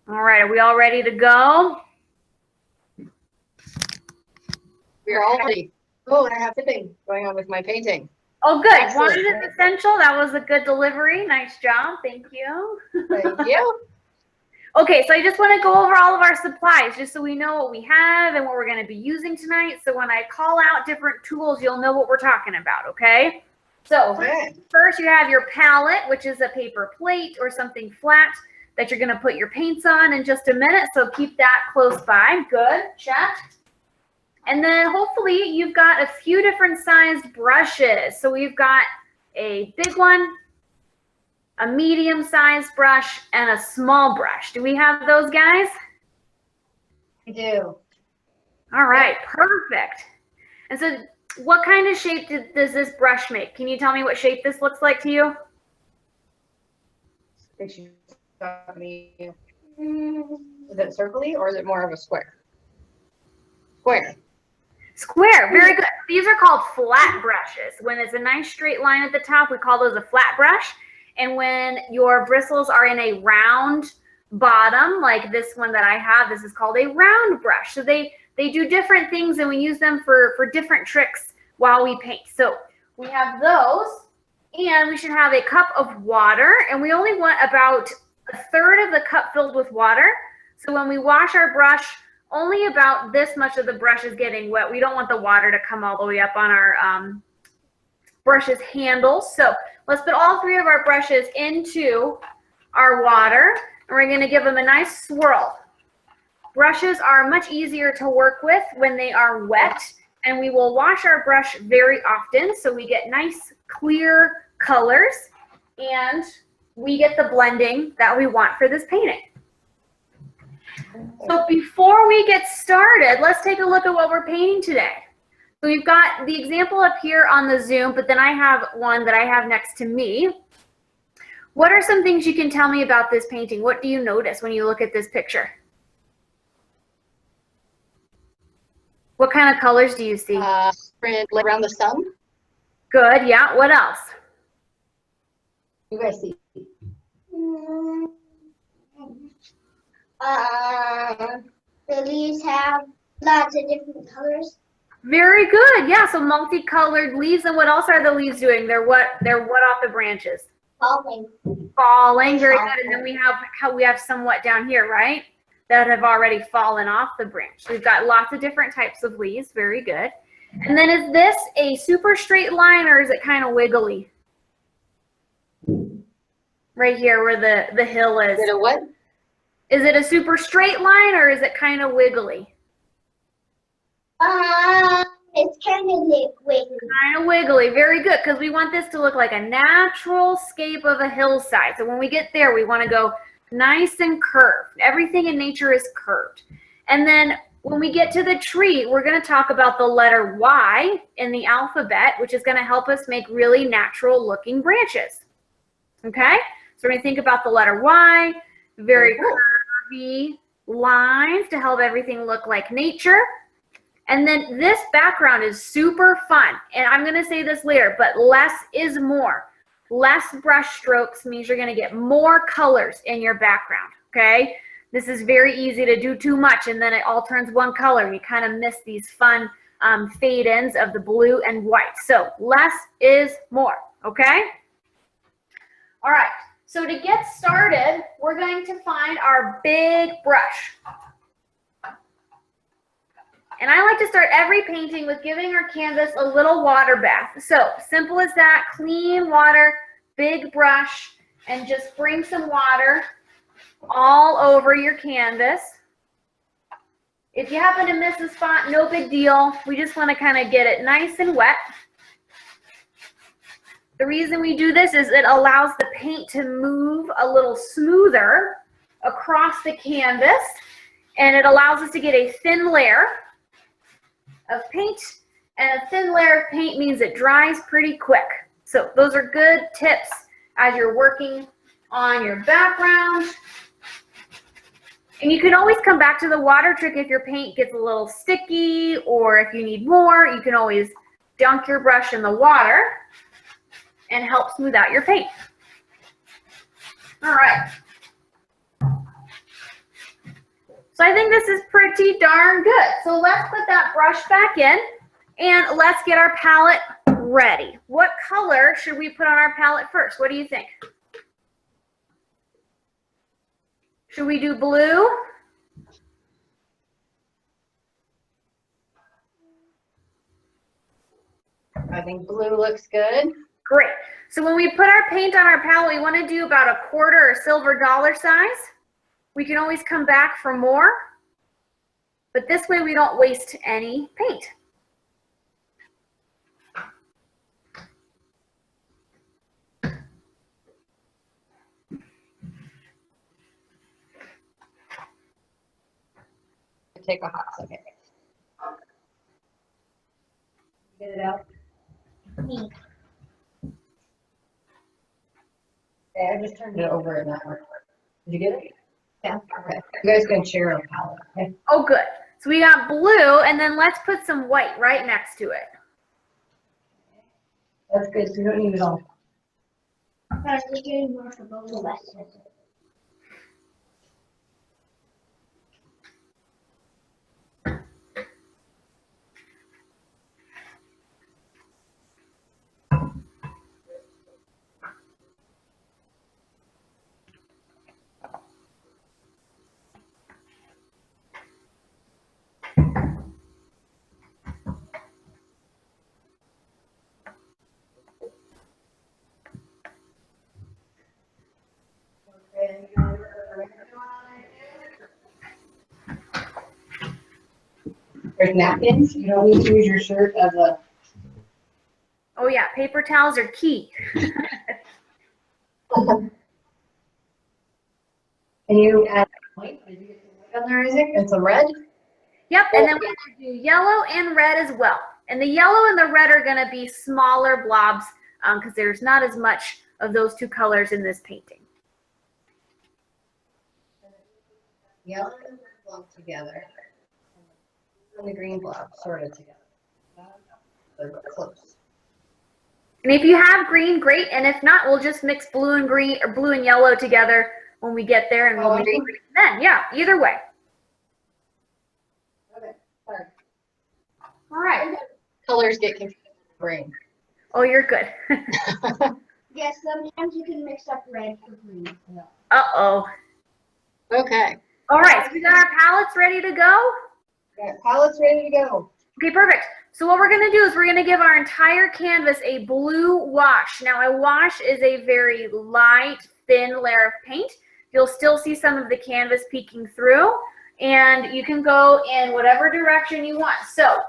All right, are we all ready to go? We are all ready. Oh, and I have tipping going on with my painting. Oh, good. Excellent. Wine is essential. That was a good delivery. Nice job. Thank you. Thank you. Okay, so I just want to go over all of our supplies just so we know what we have and what we're going to be using tonight. So when I call out different tools, you'll know what we're talking about, okay? So first you have your palette, which is a paper plate or something flat that you're going to put your paints on in just a minute. So keep that close by. Good. Check. And then hopefully you've got a few different sized brushes. So we've got a big one, a medium-sized brush, and a small brush. Do we have those, guys? We do. All right, perfect. And so what kind of shape does this brush make? Can you tell me what shape this looks like to you? Is it circly or is it more of a square? Square. Square, very good. These are called flat brushes. When it's a nice straight line at the top, we call those a flat brush. And when your bristles are in a round bottom, like this one that I have, this is called a round brush. So they do different things and we use them for different tricks while we paint. So we have those, and we should have a cup of water, and we only want about a third of the cup filled with water. So when we wash our brush, only about this much of the brush is getting wet. We don't want the water to come all the way up on our brush's handles. So let's put all three of our brushes into our water, and we're going to give them a nice swirl. Brushes are much easier to work with when they are wet, and we will wash our brush very often so we get nice clear colors and we get the blending that we want for this painting. So before we get started, let's take a look at what we're painting today. So we've got the example up here on the Zoom, but then I have one that I have next to me. What are some things you can tell me about this painting? What do you notice when you look at this picture? What kind of colors do you see? Around the sun. Good, yeah. What else? You guys see? The leaves have lots of different colors. Very good. Yeah, so multicolored leaves. And what else are the leaves doing? They're what off the branches? Falling. Falling. Very good. And then we have somewhat down here, right? That have already fallen off the branch. We've got lots of different types of leaves. Very good. And then is this a super straight line or is it kind of wiggly? Right here where the hill is. Is it a what? Is it a super straight line or is it kind of wiggly? It's kind of wiggly. Kind of wiggly. Very good, because we want this to look like a natural scape of a hillside. So when we get there, we want to go nice and curved. Everything in nature is curved. And then when we get to the tree, we're going to talk about the letter Y in the alphabet, which is going to help us make really natural looking branches. Okay? So we're going to think about the letter Y, very curvy lines to help everything look like nature. And then this background is super fun. And I'm going to say this later, but less is more. Less brush strokes means you're going to get more colors in your background, okay? This is very easy to do too much and then it all turns one color. You kind of miss these fun fade-ins of the blue and white. So less is more, okay? All right, so to get started, we're going to find our big brush. And I like to start every painting with giving our canvas a little water bath. So simple as that, clean water, big brush, and just bring some water all over your canvas. If you happen to miss a spot, no big deal. We just want to kind of get it nice and wet. The reason we do this is it allows the paint to move a little smoother across the canvas, and it allows us to get a thin layer of paint, and a thin layer of paint means it dries pretty quick. So those are good tips as you're working on your background. And you can always come back to the water trick if your paint gets a little sticky, or if you need more, you can always dunk your brush in the water and help smooth out your paint. All right. So I think this is pretty darn good. So let's put that brush back in and let's get our palette ready. What color should we put on our palette first? What do you think? Should we do blue? I think blue looks good. Great. So when we put our paint on our palette, we want to do about a quarter or silver dollar size. We can always come back for more, but this way we don't waste any paint. Take a hot second. Get it out. Me. Okay, I just turned it over and that worked. Did you get it? Yeah. Okay. You guys can share a palette. Okay. Oh, good. So we got blue, and then let's put some white right next to it. That's good. So you don't need it all. I was getting more for both of us. There's napkins. You don't need to use your shirt as a. Oh yeah, paper towels are key. And you add white. Did you get some white on there, Isaac? And some red? Yep, and then we're going to do yellow and red as well. And the yellow and the red are going to be smaller blobs because there's not as much of those two colors in this painting. Yellow and red blob together. And the green blob sort of together. They're close. And if you have green, great. And if not, we'll just mix blue and green or blue and yellow together when we get there, and we'll make green then. Yeah, either way. Okay. Sorry. All right. Colors get confused in the brain. Oh, you're good. Yes, sometimes you can mix up red for green. Uh-oh. Okay. All right, so we got our palettes ready to go. Got palettes ready to go. Okay, perfect. So what we're going to do is we're going to give our entire canvas a blue wash. Now, a wash is a very light, thin layer of paint. You'll still see some of the canvas peeking through, and you can go in whatever direction you want. So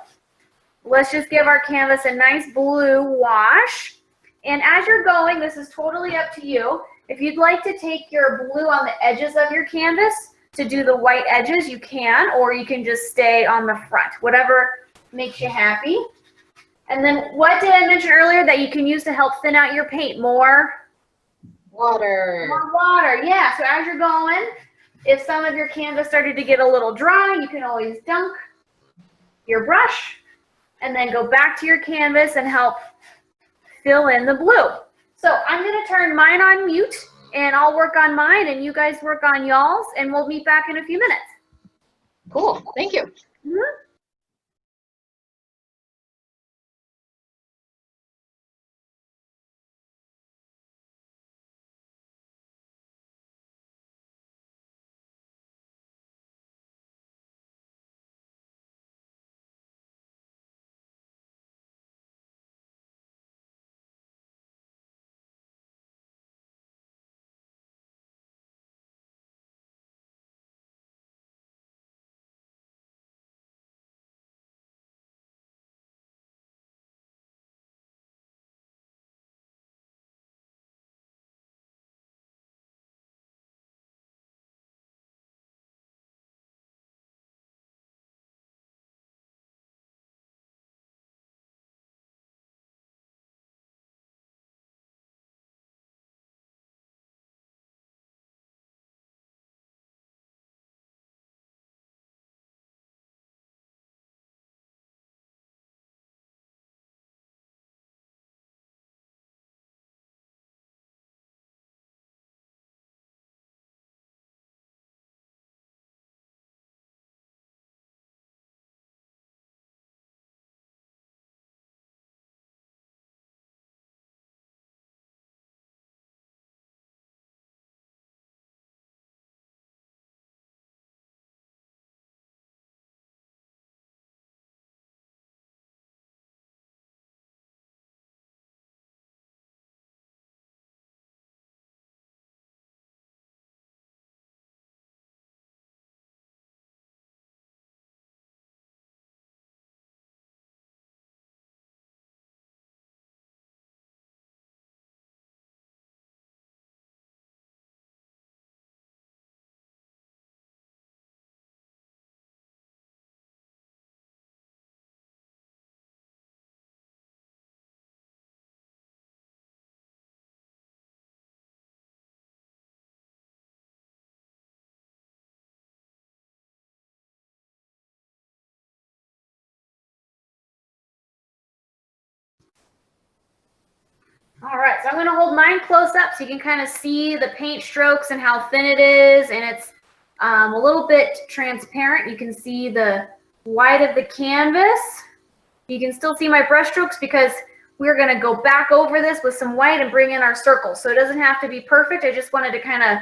let's just give our canvas a nice blue wash. And as you're going, this is totally up to you. If you'd like to take your blue on the edges of your canvas to do the white edges, you can, or you can just stay on the front, whatever makes you happy. And then what did I mention earlier that you can use to help thin out your paint? More Water. water. Yeah, so as you're going, if some of your canvas started to get a little dry, you can always dunk your brush and then go back to your canvas and help fill in the blue. So I'm going to turn mine on mute, and I'll work on mine, and you guys work on y'all's, and we'll meet back in a few minutes. Cool. Thank you. Mm-hmm. so I'm going to hold mine close up so you can kind of see the paint strokes and how thin it is, and it's a little bit transparent. You can see the white of the canvas. You can still see my brush strokes because we're going to go back over this with some white and bring in our circles. So it doesn't have to be perfect. I just wanted to kind of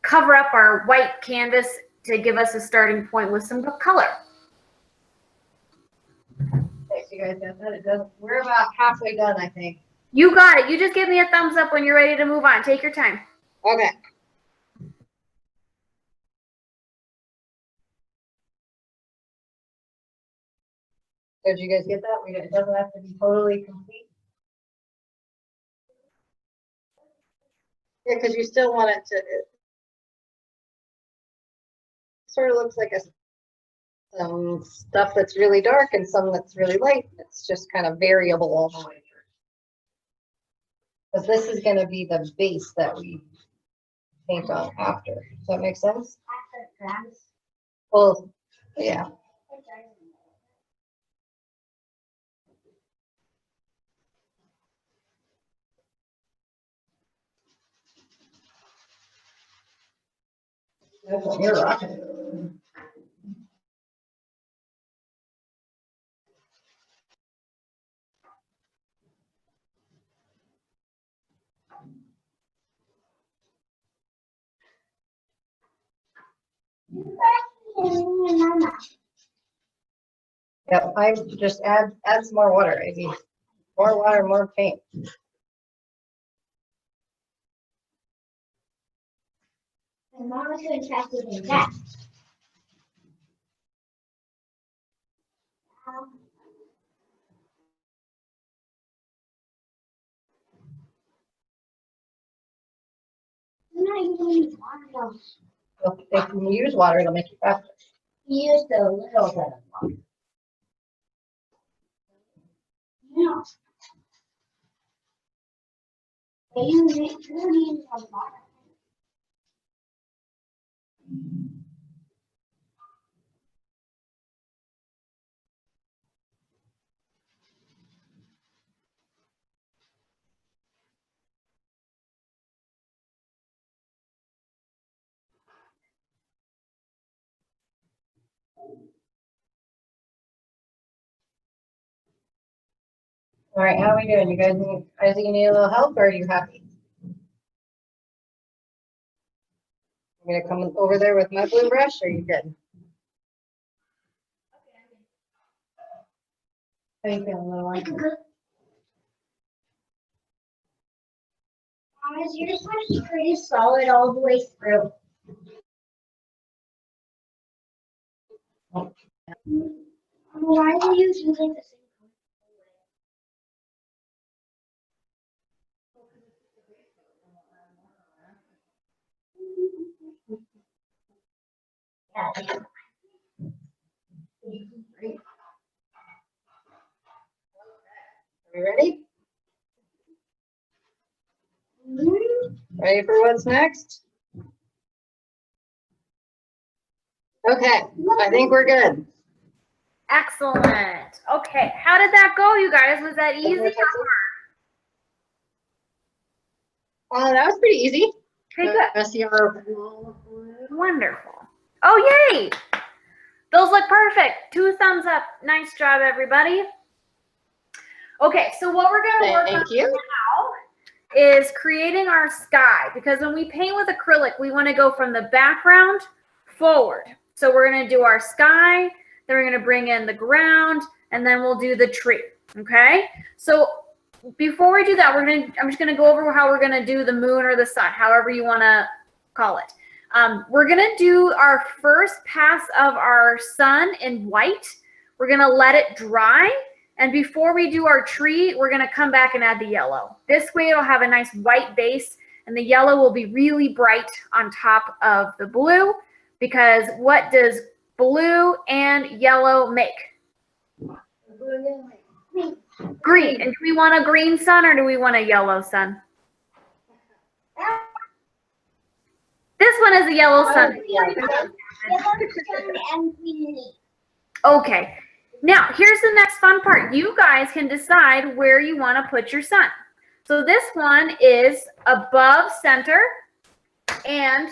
cover up our white canvas to give us a starting point with some color. Thanks, you guys got that. We're about halfway done, I think. You got it. You just give me a thumbs up when you're ready to move on. Take your time. Okay. So did you guys get that? It doesn't have to be totally complete. Yeah, because you still want it to, it sort of looks like some stuff that's really dark and some that's really light. It's just kind of variable all the way through. Because this is going to be the base that we paint on after. Does that make sense? Well, yeah. You're rocking it. Yep, I just add some more water. I mean, more water, more paint. And Mom was so interested in that. I'm not even using water though. Well, if you use water, it'll make you faster. Use the little bit of water. No. They use it to use the water. All right, how are we doing? You guys need a little help, or are you happy? I'm gonna come over there with my blue brush, or are you good? How you feeling, little one? Mom, is yours like pretty solid all the way through? Why do you use like the same color? Great. Are we ready? Ready for what's next? Okay, I think we're good. Excellent. Okay, how did that go, you guys? Was that easy or hard? That was pretty easy. Okay, good. I see our Wonderful. Oh, yay! Those look perfect. 2 thumbs up. Nice job, everybody. Okay, so what we're going to work on now is creating our sky, because when we paint with acrylic, we want to go from the background forward. So we're going to do our sky, then we're going to bring in the ground, and then we'll do the tree. Okay? So before we do that, I'm just going to go over how we're going to do the moon or the sun, however you want to call it. We're going to do our first pass of our sun in white. We're going to let it dry. And before we do our tree, we're going to come back and add the yellow. This way it'll have a nice white base, and the yellow will be really bright on top of the blue, because what does blue and yellow make? Green. And do we want a green sun or do we want a yellow sun? This one is a yellow sun. Okay. Now, here's the next fun part. You guys can decide where you want to put your sun. So this one is above center and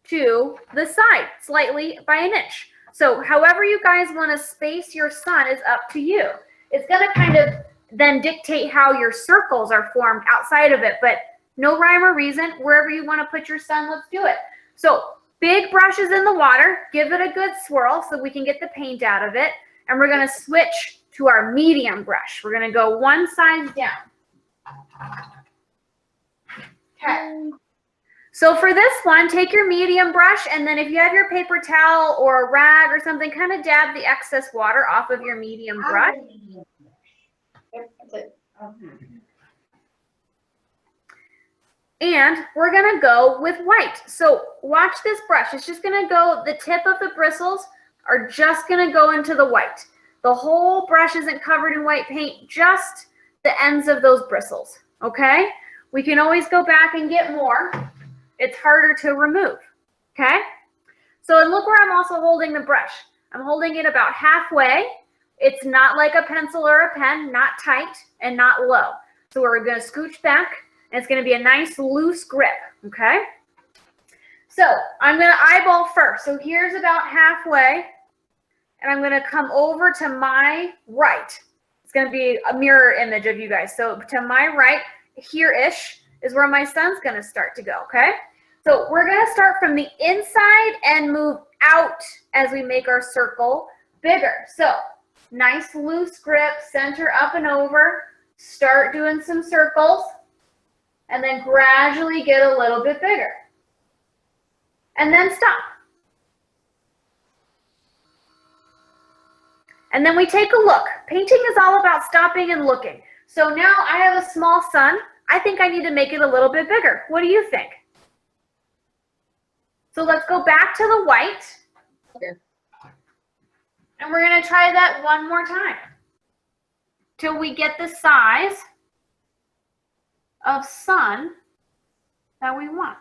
to the side, slightly by an inch. So however you guys want to space your sun is up to you. It's going to kind of then dictate how your circles are formed outside of it, but no rhyme or reason. Wherever you want to put your sun, let's do it. So big brushes in the water, give it a good swirl so we can get the paint out of it. And we're going to switch to our medium brush. We're going to go one size down. Okay. So for this one, take your medium brush, and then if you have your paper towel or a rag or something, kind of dab the excess water off of your medium brush. And we're going to go with white. So watch this brush. It's just going to go, the tip of the bristles are just going to go into the white. The whole brush isn't covered in white paint, just the ends of those bristles, okay? We can always go back and get more. It's harder to remove, okay? So and look where I'm also holding the brush. I'm holding it about halfway. It's not like a pencil or a pen, not tight and not low. So we're going to scooch back, and it's going to be a nice loose grip, okay? So I'm going to eyeball first. So here's about halfway, and I'm going to come over to my right. It's going to be a mirror image of you guys. So to my right, here-ish, is where my sun's going to start to go, okay? So we're going to start from the inside and move out as we make our circle bigger. So nice loose grip, center up and over, start doing some circles, and then gradually get a little bit bigger. And then stop. And then we take a look. Painting is all about stopping and looking. So now I have a small sun. I think I need to make it a little bit bigger. What do you think? So let's go back to the white. Okay. And we're going to try that one more time till we get the size of sun that we want.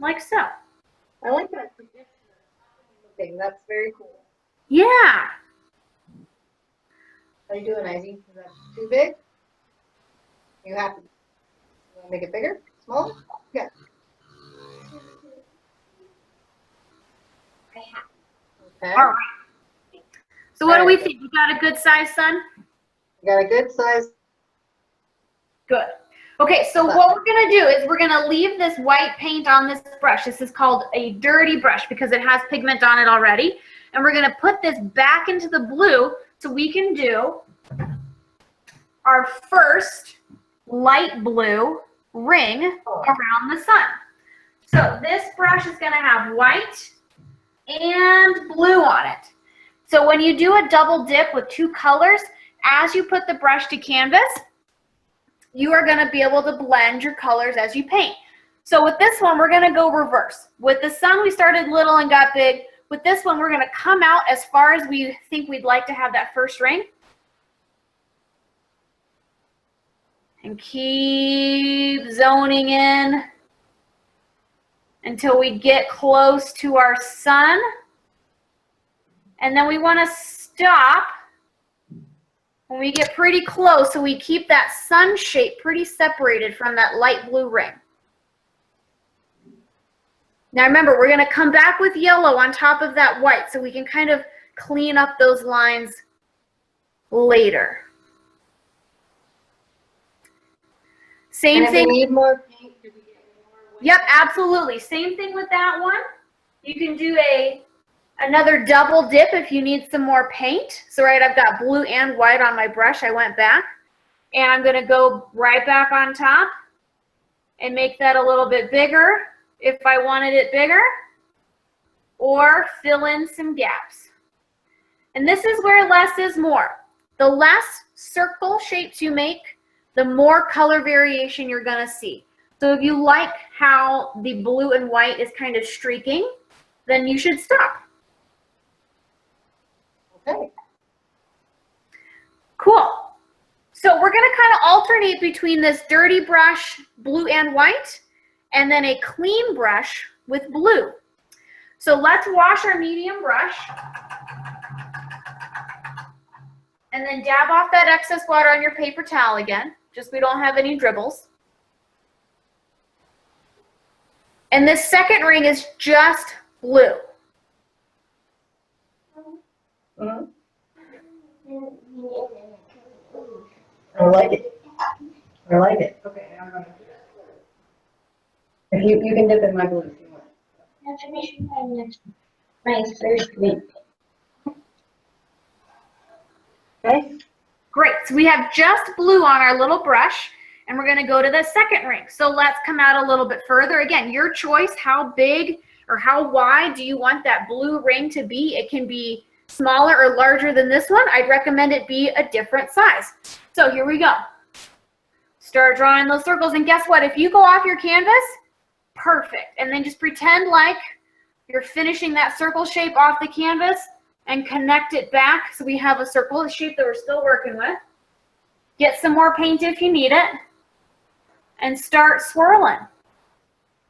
Like so. I like that suggestion of looking. That's very cool. Yeah. How you doing, Izzy? Is that too big? You happy? You want to make it bigger? Smaller? Yeah. Okay. All right. So what do we think? You got a good size, sun? You got a good size. Good. Okay, so what we're going to do is we're going to leave this white paint on this brush. This is called a dirty brush because it has pigment on it already. And we're going to put this back into the blue so we can do our first light blue ring around the sun. So this brush is going to have white and blue on it. So when you do a double dip with two colors, as you put the brush to canvas, you are going to be able to blend your colors as you paint. So with this one, we're going to go reverse. With the sun, we started little and got big. With this one, we're going to come out as far as we think we'd like to have that first ring. And keep zoning in until we get close to our sun. And then we want to stop when we get pretty close so we keep that sun shape pretty separated from that light blue ring. Now remember, we're going to come back with yellow on top of that white so we can kind of clean up those lines later. Same thing. If we need more paint, do we get more white? Yep, absolutely. Same thing with that one. You can do another double dip if you need some more paint. So right, I've got blue and white on my brush. I went back and I'm going to go right back on top and make that a little bit bigger if I wanted it bigger, or fill in some gaps. And this is where less is more. The less circle shapes you make, the more color variation you're going to see. So if you like how the blue and white is kind of streaking, then you should stop. Okay. Cool. So we're going to kind of alternate between this dirty brush, blue and white, and then a clean brush with blue. So let's wash our medium brush. And then dab off that excess water on your paper towel again, just so we don't have any dribbles. And this second ring is just blue. Mhm. I like it. I like it. Okay, I'm gonna. If you can dip in my blue if you want. I'm finishing my first week. Okay. Great, so we have just blue on our little brush, and we're gonna go to the second ring. So let's come out a little bit further. Again, your choice, how big or how wide do you want that blue ring to be? It can be smaller or larger than this one. I'd recommend it be a different size. So here we go. Start drawing those circles, and guess what? If you go off your canvas, perfect. And then just pretend like you're finishing that circle shape off the canvas and connect it back so we have a circle shape that we're still working with. Get some more paint if you need it, and start swirling.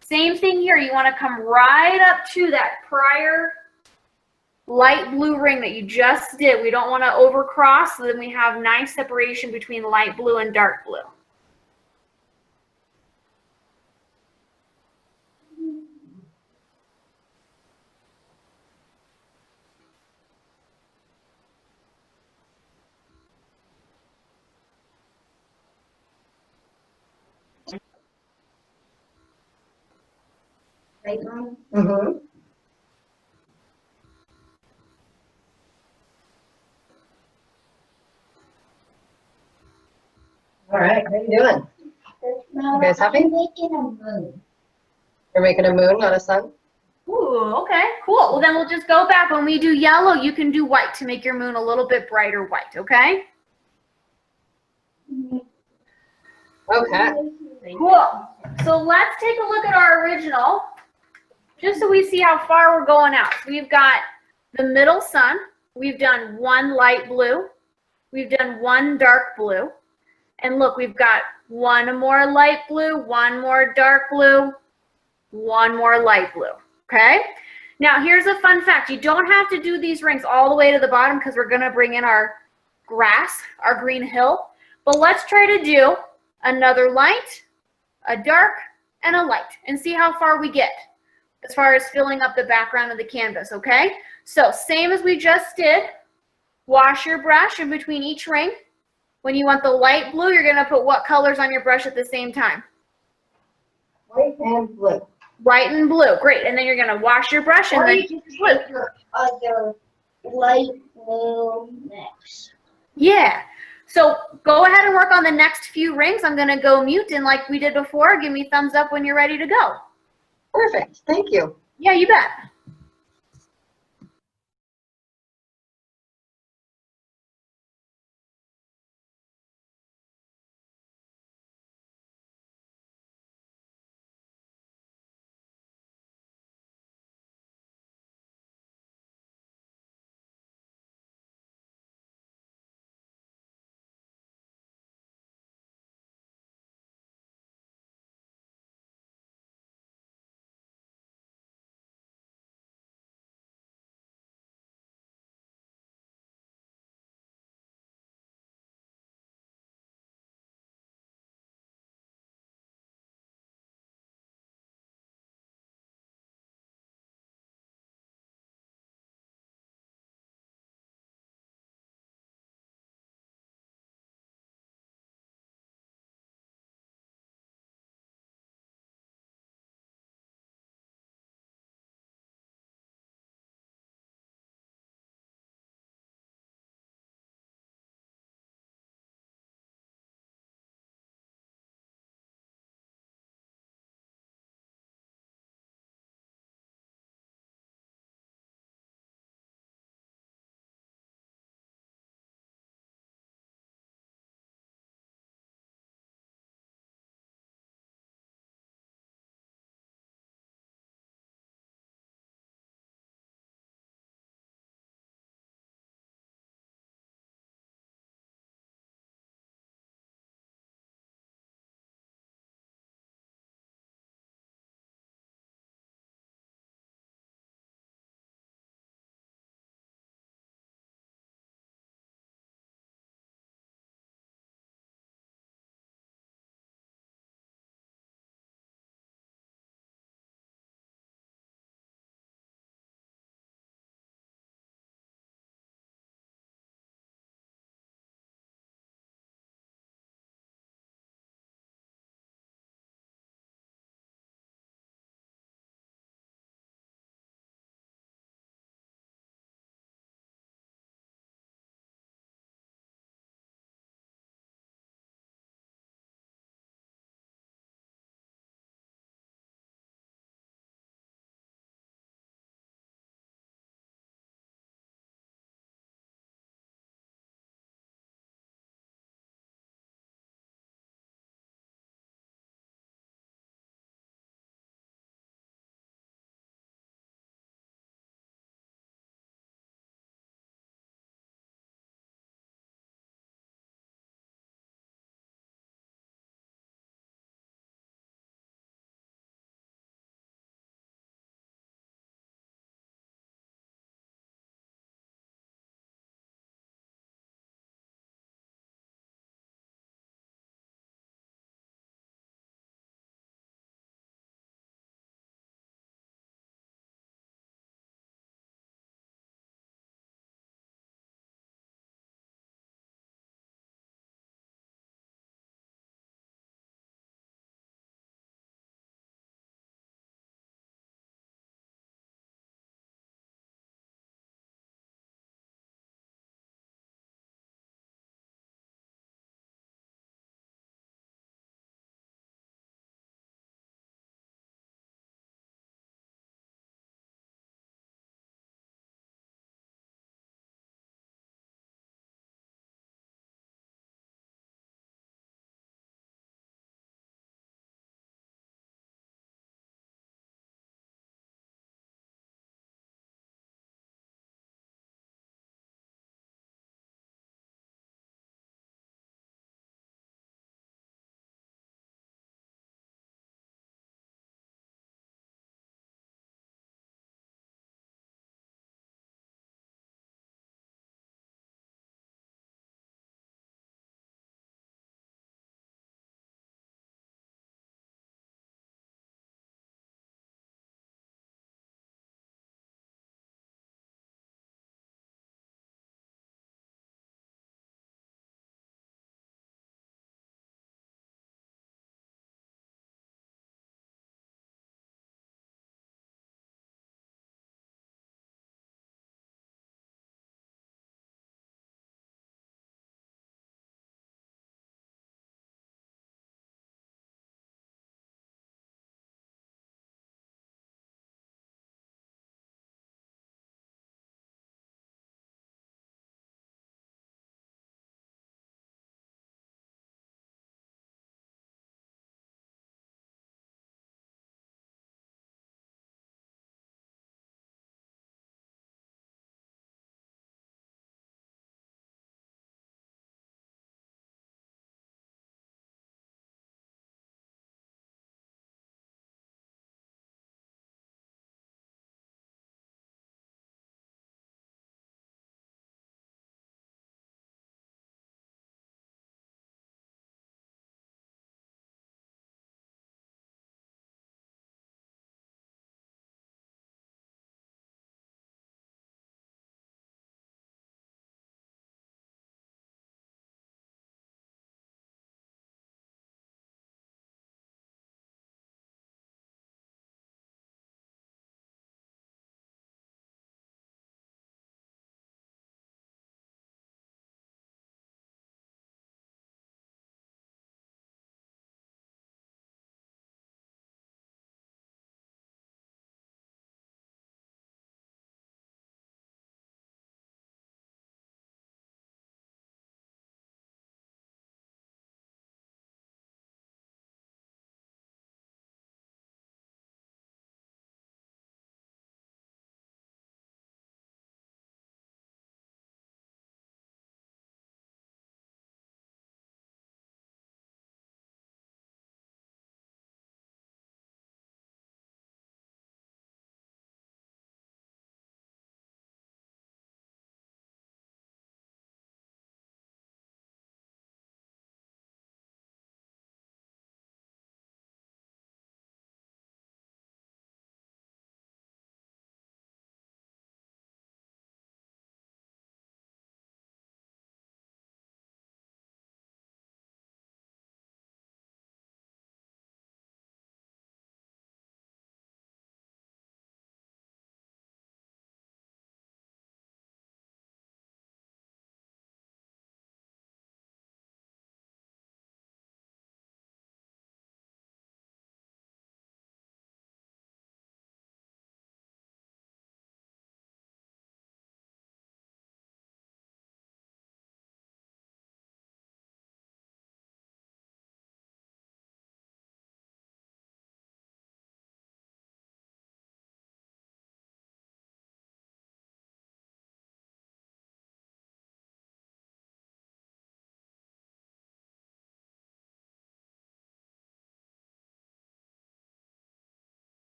Same thing here. You want to come right up to that prior light blue ring that you just did. We don't want to overcross, so then we have nice separation between light blue and dark blue. Right, Mom? Mm-hmm. All right, how you doing? You guys happy? I'm making a moon. You're making a moon, not a sun? Ooh, okay, cool. Well, then we'll just go back. When we do yellow, you can do white to make your moon a little bit brighter white, okay? Okay. Cool. So let's take a look at our original, just so we see how far we're going out. So we've got the middle sun. We've done one light blue. We've done one dark blue. And look, we've got one more light blue, one more dark blue, one more light blue, okay? Now, here's a fun fact. You don't have to do these rings all the way to the bottom because we're going to bring in our grass, our green hill. But let's try to do another light, a dark, and a light, and see how far we get as far as filling up the background of the canvas, okay? So same as we just did, wash your brush in between each ring. When you want the light blue, you're going to put what colors on your brush at the same time? White and blue. White and blue, great. And then you're going to wash your brush and Or then you can take your other light blue mix. yeah. So go ahead and work on the next few rings. I'm going to go mute, and like we did before, give me thumbs up when you're ready to go. Perfect, thank you. Yeah, you bet.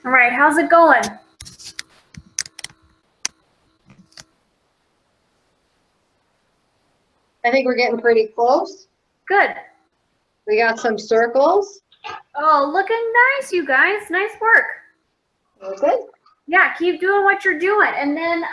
All right, how's it going? I think we're getting pretty close. Good. We got some circles. Oh, looking nice, you guys. Nice work. Okay. Yeah, keep doing what you're doing. And then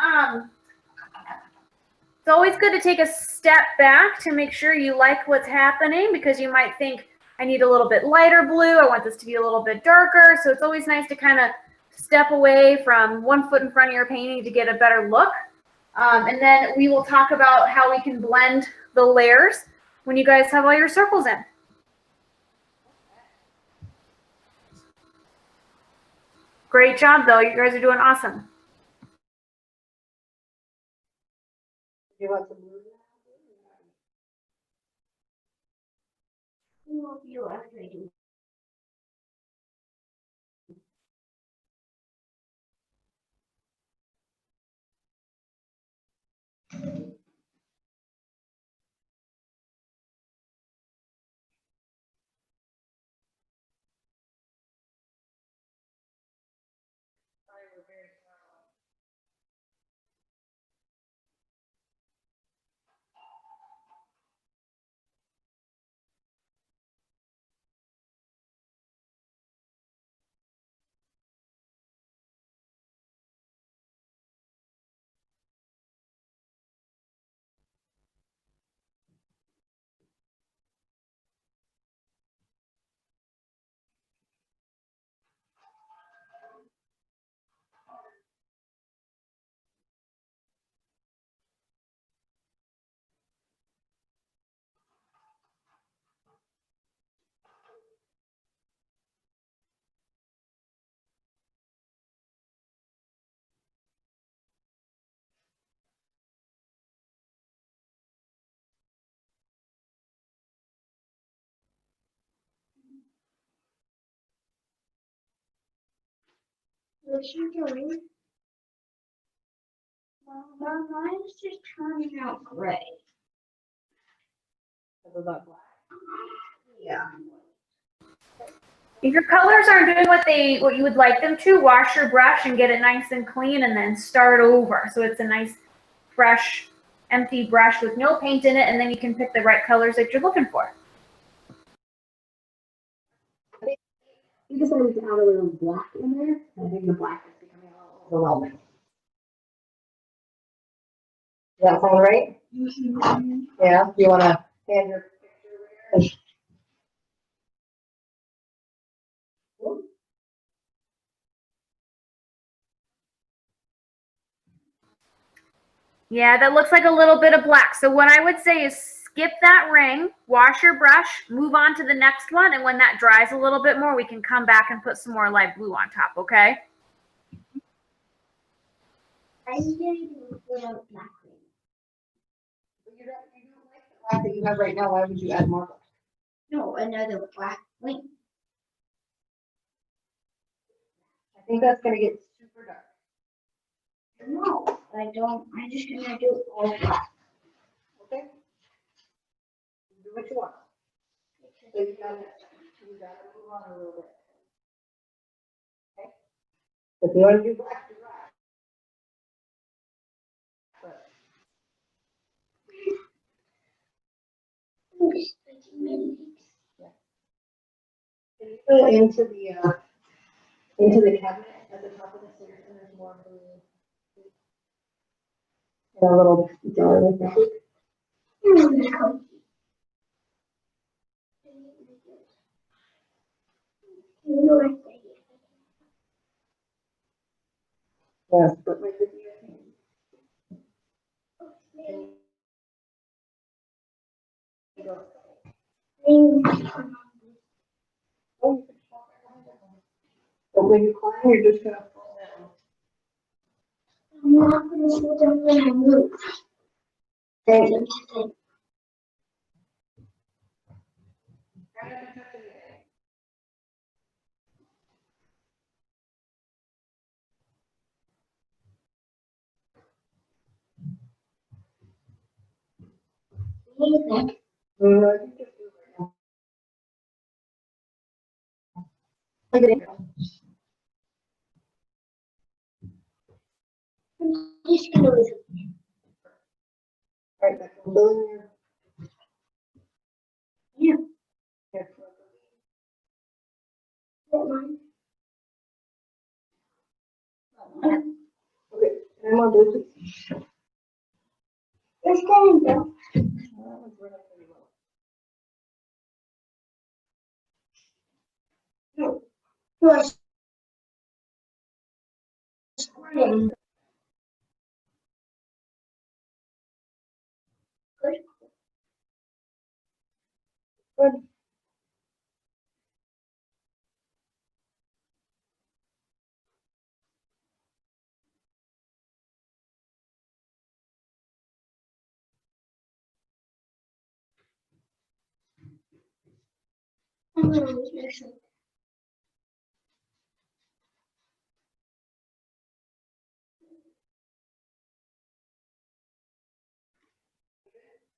it's always good to take a step back to make sure you like what's happening, because you might think, I need a little bit lighter blue. I want this to be a little bit darker. So it's always nice to kind of step away from 1 foot in front of your painting to get a better look. And then we will talk about how we can blend the layers when you guys have all your circles in. Great job, though. You guys are doing awesome. You want some blue? You are ready. What's you doing? Mine's just turning out gray. Black. Yeah. If your colors aren't doing what you would like them to, wash your brush and get it nice and clean, and then start over. So it's a nice, fresh, empty brush with no paint in it, and then you can pick the right colors that you're looking for. You just wanted to add a little black in there. I think the black is becoming a little overwhelming. Does that sound right? Mm-hmm. Yeah. You want to hand your picture? Yeah, that looks like a little bit of black. So what I would say is skip that ring, wash your brush, move on to the next one, and when that dries a little bit more, we can come back and put some more light blue on top, okay? I usually do without black ring. You don't like the black that you have right now. Why would you add more black? No, another black ring. I think that's going to get super dark. No, I don't. I'm just gonna do all black. Okay? Do what you want. So you got to move on a little bit. Okay? If you want to do black, do black. But can you go into the cabinet at the top of the stairs, and there's more blue in a little jar like that. Yes, but with the but when you climb, you're just gonna fall down. I'm not gonna sit down when I move. Okay. I'm just gonna lose it. All right, that's blue in your. Yeah. Here. Don't mind. Okay, and more blue, please. Let's go and go. That one's really pretty well. Let's spring. Good. Good. I'm gonna lose this one.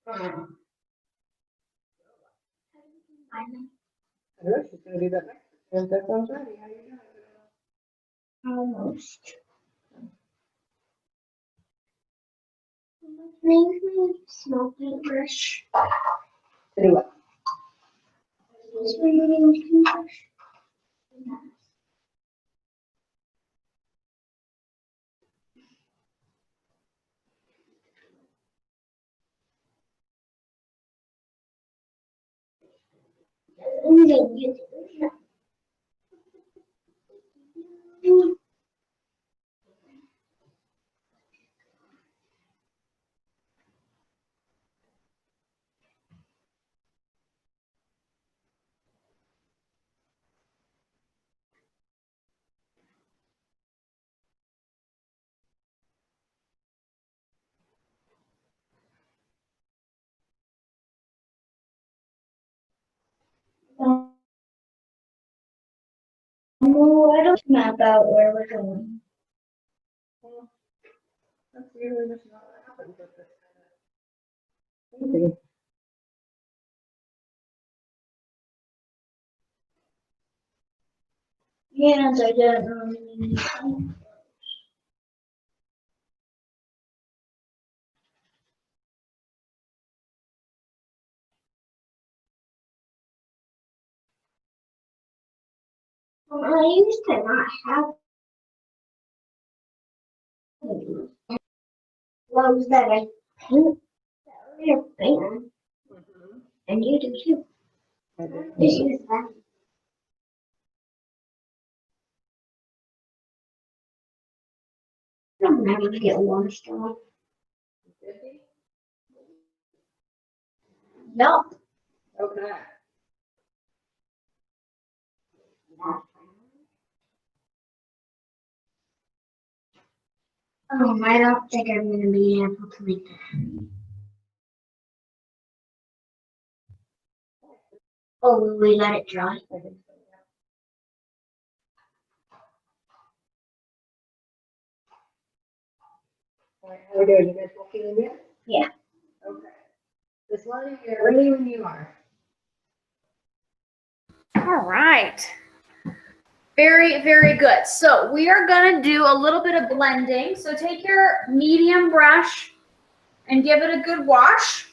I'm I know she's gonna do that next. And that sounds ready. How you doing? almost. Make me small paintbrush. Do what? This one you need paintbrush. I'm gonna use it. No, I don't map out where we're going. Well, that's usually just not what happens with this kind of painting. Yes, I don't know. I used to not have ones that I paint. That are paint, and you do too. I do. Just use that. I'm never to get one star. Nope. Okay. I don't think I'm gonna be able to make that. Oh, will we let it dry? I think so, yeah. All right, how we doing? You guys walking in yet? Yeah. Okay. This one, you're ready when you are. All right. Very, very good. So we are going to do a little bit of blending. So take your medium brush and give it a good wash.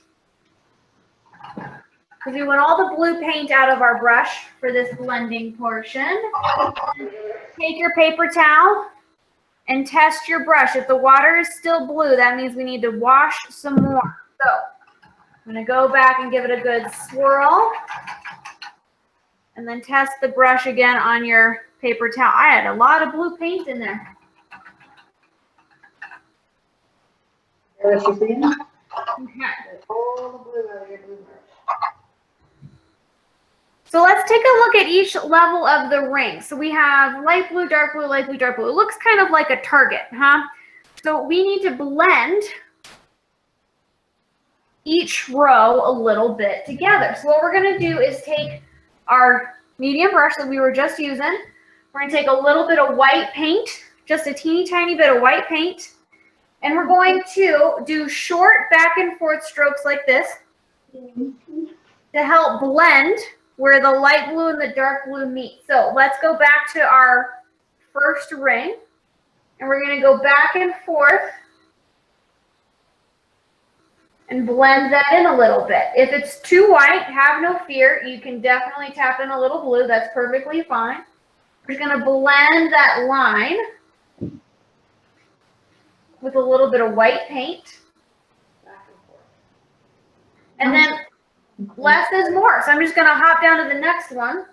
Because we want all the blue paint out of our brush for this blending portion. Take your paper towel and test your brush. If the water is still blue, that means we need to wash some more. So I'm going to go back and give it a good swirl. And then test the brush again on your paper towel. I had a lot of blue paint in there. What you seeing? Okay. All the blue out of your blue brush. So let's take a look at each level of the ring. So we have light blue, dark blue, light blue, dark blue. It looks kind of like a target, huh? So we need to blend each row a little bit together. So what we're going to do is take our medium brush that we were just using. We're going to take a little bit of white paint, just a teeny tiny bit of white paint. And we're going to do short back and forth strokes like this to help blend where the light blue and the dark blue meet. So let's go back to our first ring. And And we're going to go back and forth and blend that in a little bit. If it's too white, have no fear. You can definitely tap in a little blue. That's perfectly fine. We're going to blend that line with a little bit of white paint. And then less is more. So I'm just going to hop down to the next one.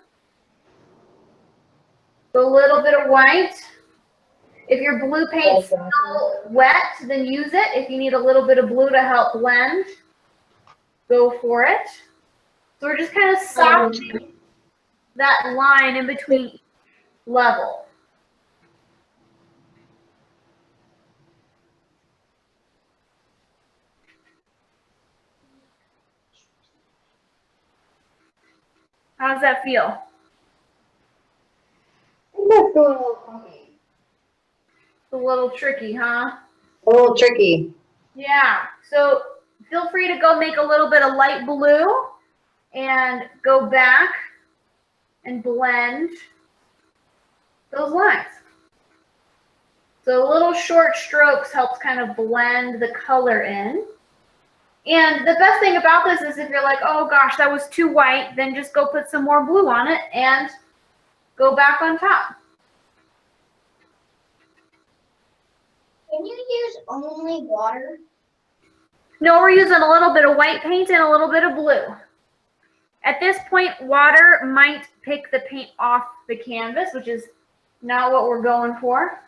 A little bit of white. If your blue paint's still wet, then use it. If you need a little bit of blue to help blend, go for it. So we're just kind of softening that line in between each level. How does that feel? I think that's going a little funky. It's a little tricky, huh? A little tricky. Yeah. So feel free to go make a little bit of light blue and go back and blend those lines. So little short strokes helps kind of blend the color in. And the best thing about this is if you're like, oh gosh, that was too white, then just go put some more blue on it and go back on top. Can you use only water? No, we're using a little bit of white paint and a little bit of blue. At this point, water might pick the paint off the canvas, which is not what we're going for.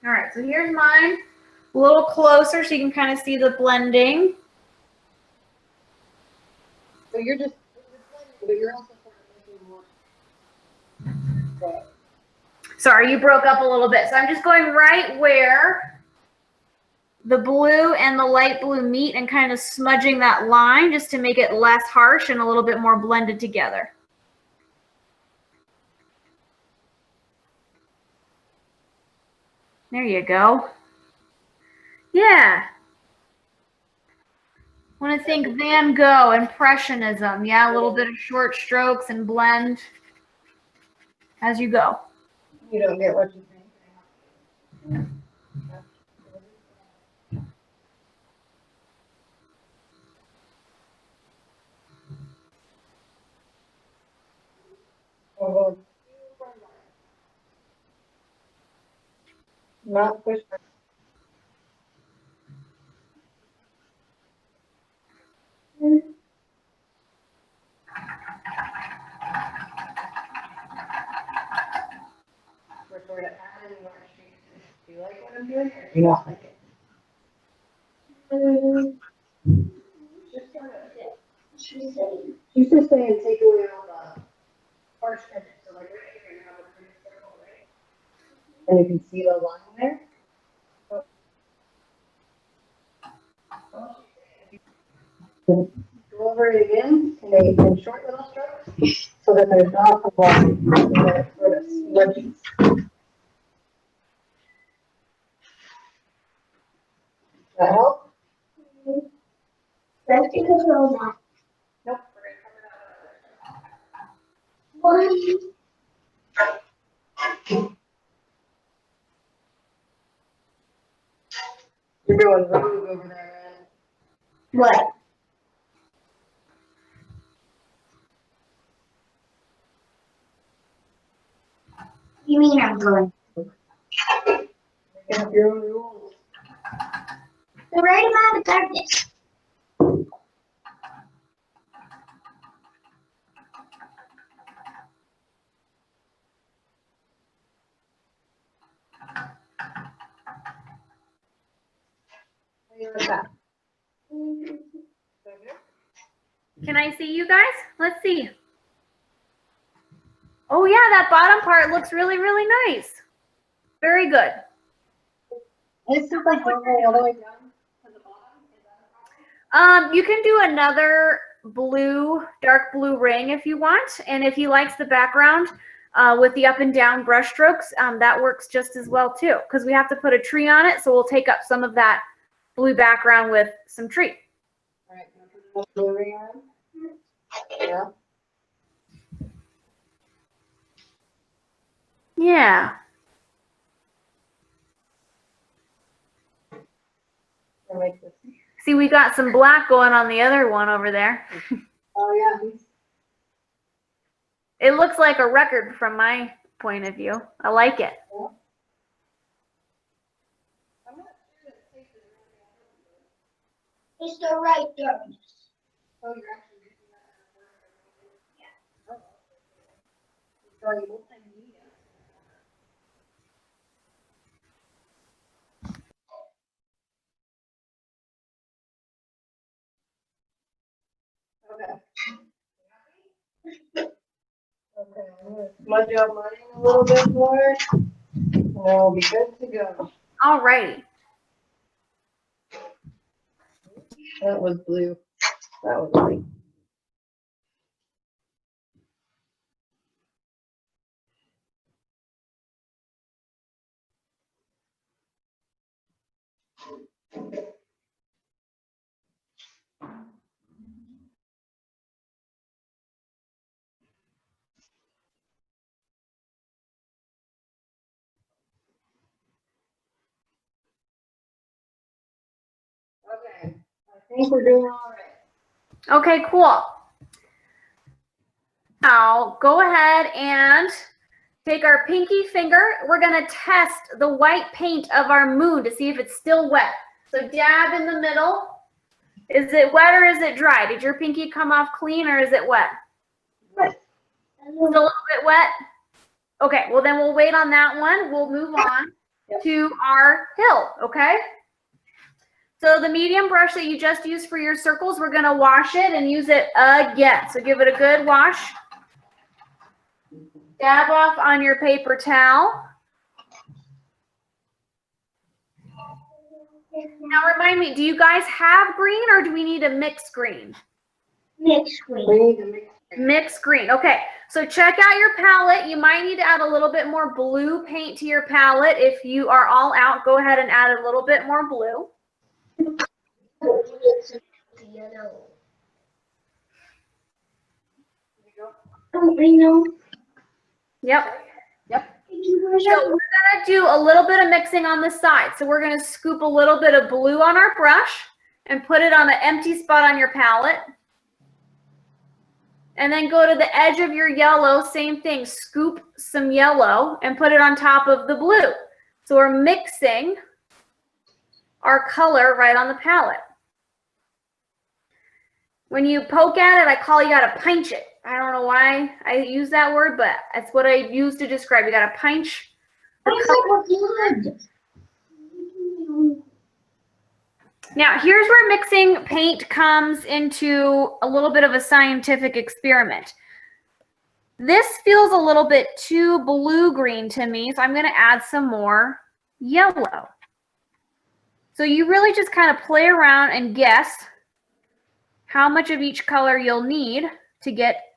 All right, so here's mine. A little closer so you can kind of see the blending. So you're just, but you're also making more. Sorry, you broke up a little bit. So I'm just going right where the blue and the light blue meet and kind of smudging that line just to make it less harsh and a little bit more blended together. There you go. Yeah. Want to think Van Gogh, Impressionism. Yeah, a little bit of short strokes and blend as you go. You don't get what you think. Not push. We're sort of adding more streaks. Do you like what I'm doing? Or do you not like it? Just sort of. She's just saying take away all the harsh edges. So like right here, you have a pretty circle, right? And you can see the line there. Go over it again in short little strokes so that there's not a line that sort of smudges. That help? Let's take control of that. Nope, we're gonna cover that up. Why? You're doing rogue over there, man. What? You mean I'm going? Making up your own rules. The right amount of darkness. How do you like that? Can I see you guys? Let's see. Oh yeah, that bottom part looks really, really nice. Very good. It's just like going all the way down to the bottom. Is that a problem? You can do another blue, dark blue ring if you want. And if he likes the background with the up and down brush strokes, that works just as well too. Because we have to put a tree on it, so we'll take up some of that blue background with some tree. All right, Moving on? Yeah. Yeah. That makes this. See, we got some black going on the other one over there. Oh, yeah. It looks like a record from my point of view. I like it. I'm not sure that tape is really on. It's the right darkness. Oh, you're actually using that as a word. Yeah. Oh, okay. Sorry, multimedia. Okay. Okay, I'm gonna smudge out mine a little bit more, and I'll be good to go. Alrighty. That was blue. That was white. Okay, I think we're doing all right. Okay, cool. Now go ahead and take our pinky finger. We're gonna test the white paint of our moon to see if it's still wet. So dab in the middle. Is it wet or is it dry? Did your pinky come off clean or is it wet? Wet. Still a little bit wet? Okay, well then we'll wait on that one. We'll move on to our hill, okay? So the medium brush that you just used for your circles, we're gonna wash it and use it again. So give it a good wash. Dab off on your paper towel. Now remind me, do you guys have green or do we need a mixed green? Mixed green. We need to mix it. Mixed green. Okay, so check out your palette. You might need to add a little bit more blue paint to your palette. If you are all out, go ahead and add a little bit more blue. Yellow. Oh, I know. Yep. Thank you for So we're gonna do a little bit of mixing on the side. So we're gonna scoop a little bit of blue on our brush and put it on an empty spot on your palette. And then go to the edge of your yellow, same thing, scoop some yellow and put it on top of the blue. So we're mixing our color right on the palette. When you poke at it, I call you gotta pinch it. I don't know why I use that word, but that's what I use to describe. You gotta pinch. good. Now, here's where mixing paint comes into a little bit of a scientific experiment. This feels a little bit too blue-green to me, so I'm gonna add some more yellow. So you really just kind of play around and guess how much of each color you'll need to get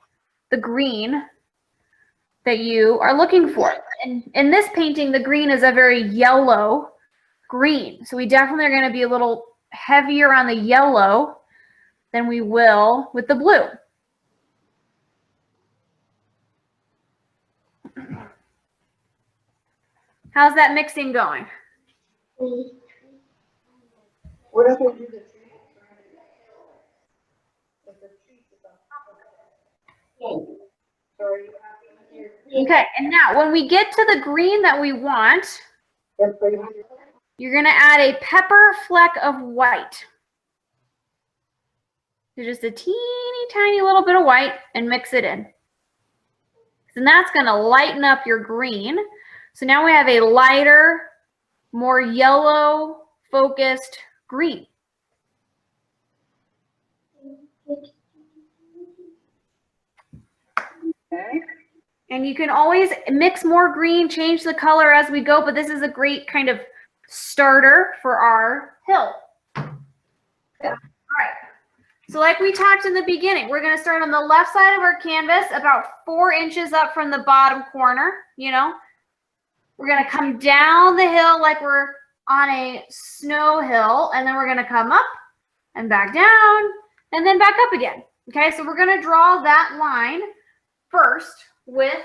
the green that you are looking for. And in this painting, the green is a very yellow green. So we definitely are going to be a little heavier on the yellow than we will with the blue. How's that mixing going? What if we do the tree? If the tree is on top of it. So are you happy with your? Okay, and now when we get to the green that we want, That's pretty much it. you're going to add a pepper fleck of white. So just a teeny tiny little bit of white and mix it in. And that's going to lighten up your green. So now we have a lighter, more yellow focused green. Okay. And you can always mix more green, change the color as we go, but this is a great kind of starter for our hill. Yeah. All right. So like we talked in the beginning, we're going to start on the left side of our canvas, about 4 inches up from the bottom corner, you know. We're going to come down the hill like we're on a snow hill, and then we're going to come up and back down and then back up again. Okay, so we're going to draw that line first with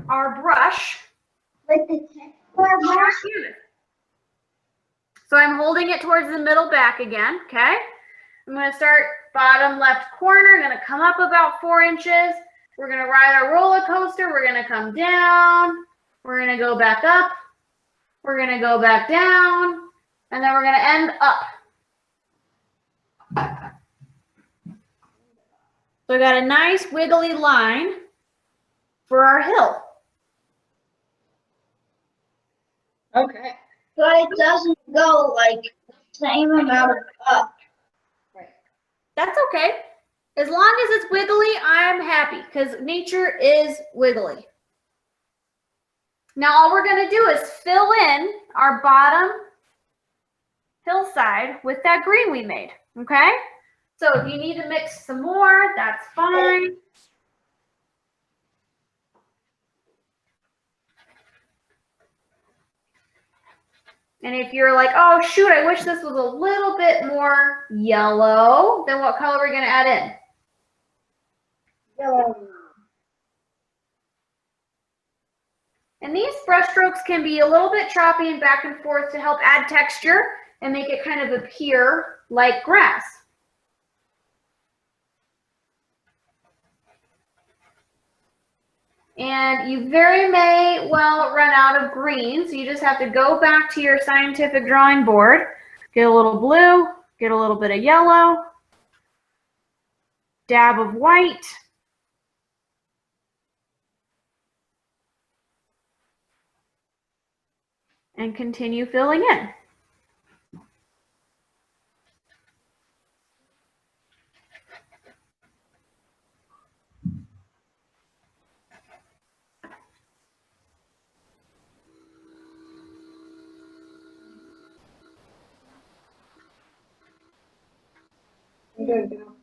our brush. With the tip of our brush. So I'm holding it towards the middle back again, okay? I'm going to start bottom left corner. I'm going to come up about 4 inches. We're going to ride our roller coaster. We're going to come down. We're going to go back up. We're going to go back down. And then we're going to end up. So I got a nice wiggly line for our hill. Okay. But it doesn't go like the same amount of up. Right. That's okay. As long as it's wiggly, I'm happy because nature is wiggly. Now all we're going to do is fill in our bottom hillside with that green we made, okay? So if you need to mix some more, that's fine. And if you're like, oh shoot, I wish this was a little bit more yellow, then what color are we going to add in? Yellow. And these brush strokes can be a little bit choppy and back and forth to help add texture and make it kind of appear like grass. And you very may well run out of green, so you just have to go back to your scientific drawing board, get a little blue, get a little bit of yellow, dab of white, and continue filling in. Good, Bill.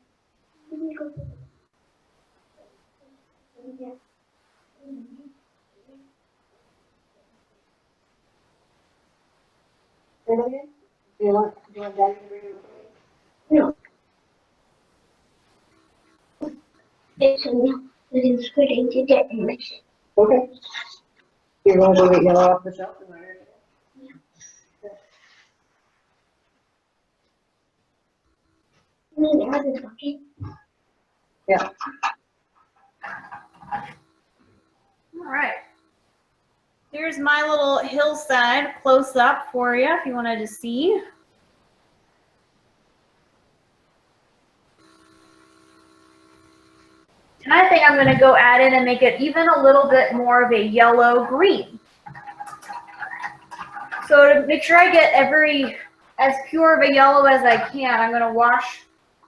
Say that again? Do you want that to read it? No. It's a it's good to get and mix it. Okay. You're going to go get yellow off the shelf and write it? Okay. Yeah. All right. Here's my little hillside close up for you if you wanted to see. And I think I'm going to go add in and make it even a little bit more of a yellow-green. So to make sure I get as pure of a yellow as I can, I'm going to wash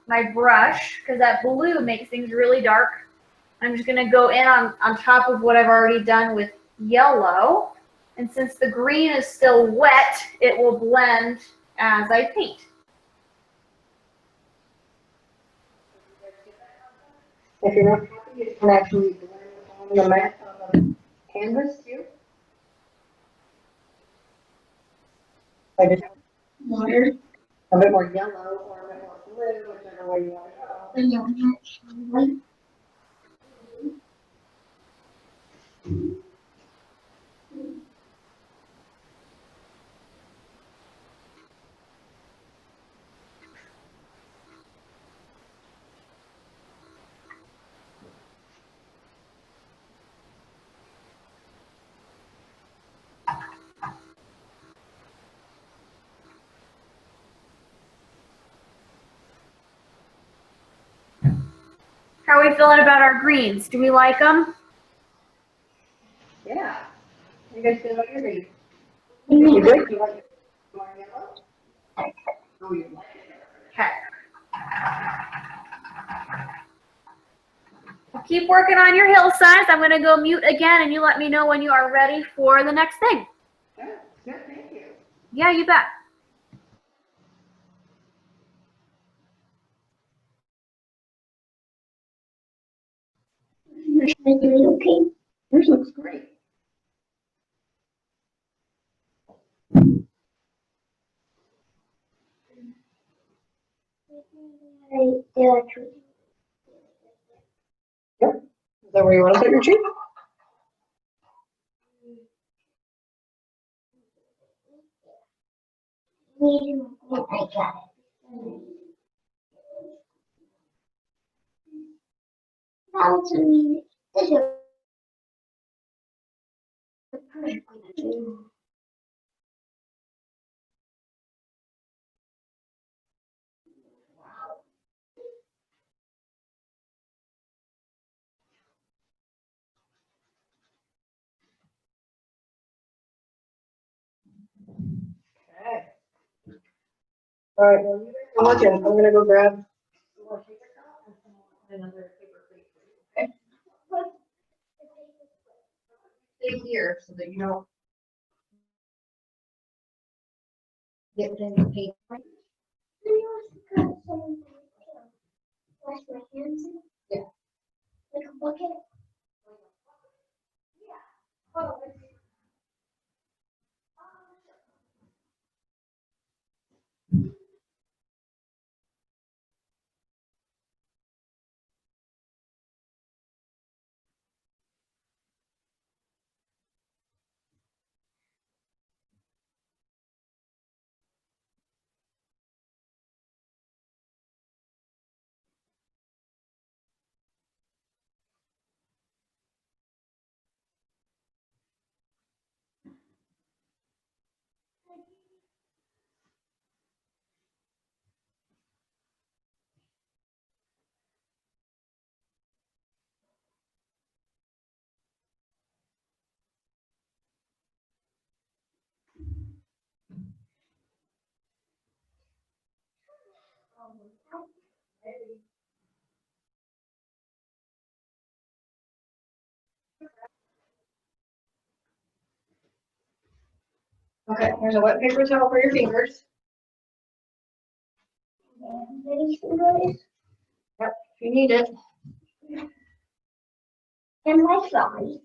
my brush because that blue makes things really dark. I'm just going to go in on top of what I've already done with yellow. And since the green is still wet, it will blend as I paint. If you're not happy, you can actually blend on the mat on the canvas too. I just Water. a bit more yellow or a bit more blue, whichever way you want to go. How are we feeling about our greens? Do we like them? Yeah. You guys feel like you're you good? You like more yellow? Oh, you like it. Okay. Keep working on your hillsides. I'm going to go mute again, and you let me know when you are ready for the next thing. Good, good, thank you. Yeah, you bet. Okay. Yours looks great. Right there, tree. Is that where you want to put your tree? I got it. Now to me, this is the perfect tree. Okay. All right, well, you guys are looking. I'm gonna go grab some more paper towel and another paper plate for you, okay? Stay here so that you don't get any paint. Wash my hands in? Yeah. Like a bucket? Okay, here's a wet paper towel for your fingers. Ready for this? Yep, if you need it. And my fly.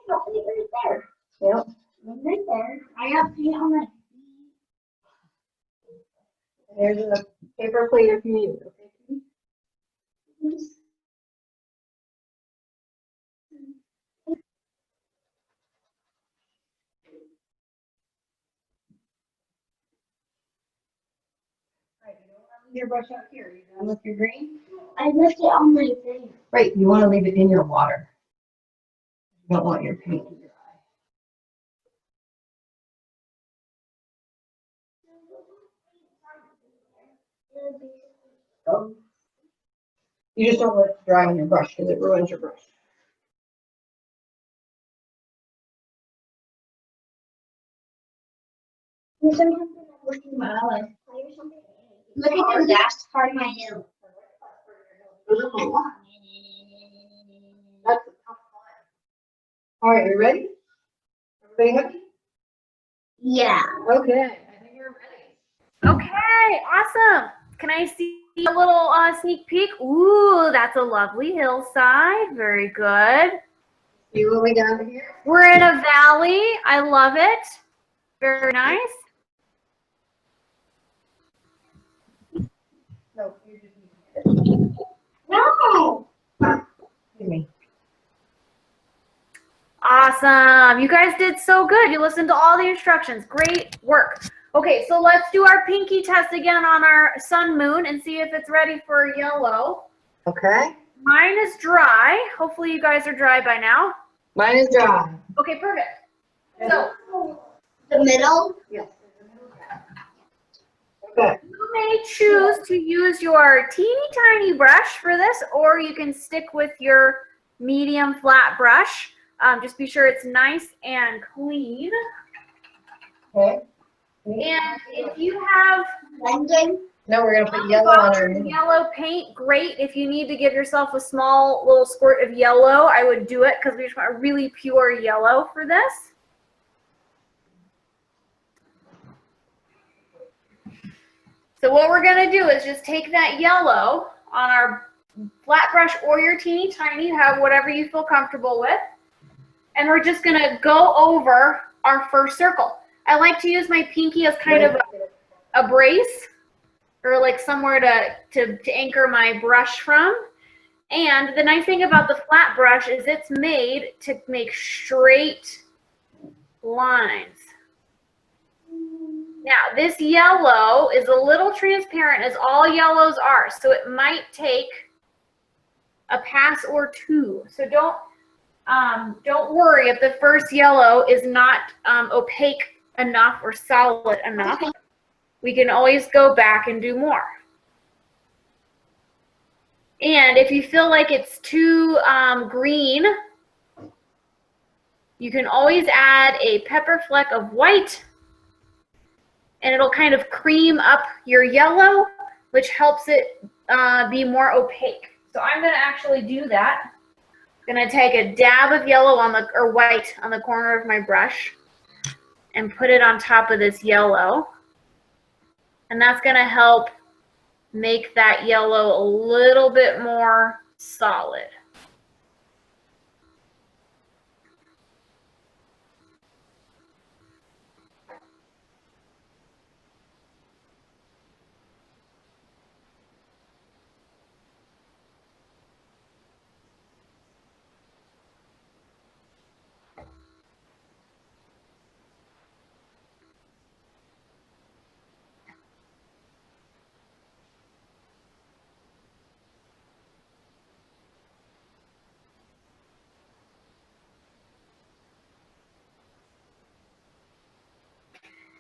Got it right there. Yep. Right there. I got paint on my There's a paper plate if you need it, okay? face. Right, you don't want to leave your brush out here. You done with your green? I left it on my thing. Right, you want to leave it in your water. You don't want your paint to dry. You just don't let it dry on your brush because it ruins your brush. And sometimes when I'm looking at my eye or something, look at the last part of my hill. That's a tough one. All right, you ready? Everybody happy? Yeah. Okay, I think you're ready. Okay, awesome. Can I see a little sneak peek? Ooh, that's a lovely hillside. Very good. See what we got here? We're in a valley. I love it. Very nice. No, you just need it. No. Give me. Awesome. You guys did so good. You listened to all the instructions. Great work. Okay, so let's do our pinky test again on our sun moon and see if it's ready for yellow. Okay. Mine is dry. Hopefully you guys are dry by now. Mine is dry. Okay, perfect. So The middle? Yes. Okay. you may choose to use your teeny tiny brush for this, or you can stick with your medium flat brush. Just be sure it's nice and clean. Okay. And if you have Blending? No, we're gonna put yellow on our moon. yellow paint, great. If you need to give yourself a small little squirt of yellow, I would do it because we just want a really pure yellow for this. So what we're gonna do is just take that yellow on our flat brush or your teeny tiny, have whatever you feel comfortable with, and we're just gonna go over our first circle. I like to use my pinky as kind of a a brace or like somewhere to anchor my brush from. And the nice thing about the flat brush is it's made to make straight lines. Now, this yellow is a little transparent, as all yellows are, so it might take a pass or two. So don't worry if the first yellow is not opaque enough or solid enough. We can always go back and do more. And if you feel like it's too green, you can always add a pepper fleck of white, and it'll kind of cream up your yellow, which helps it be more opaque. So I'm going to actually do that. I'm going to take a dab of yellow or white on the corner of my brush and put it on top of this yellow. And that's going to help make that yellow a little bit more solid.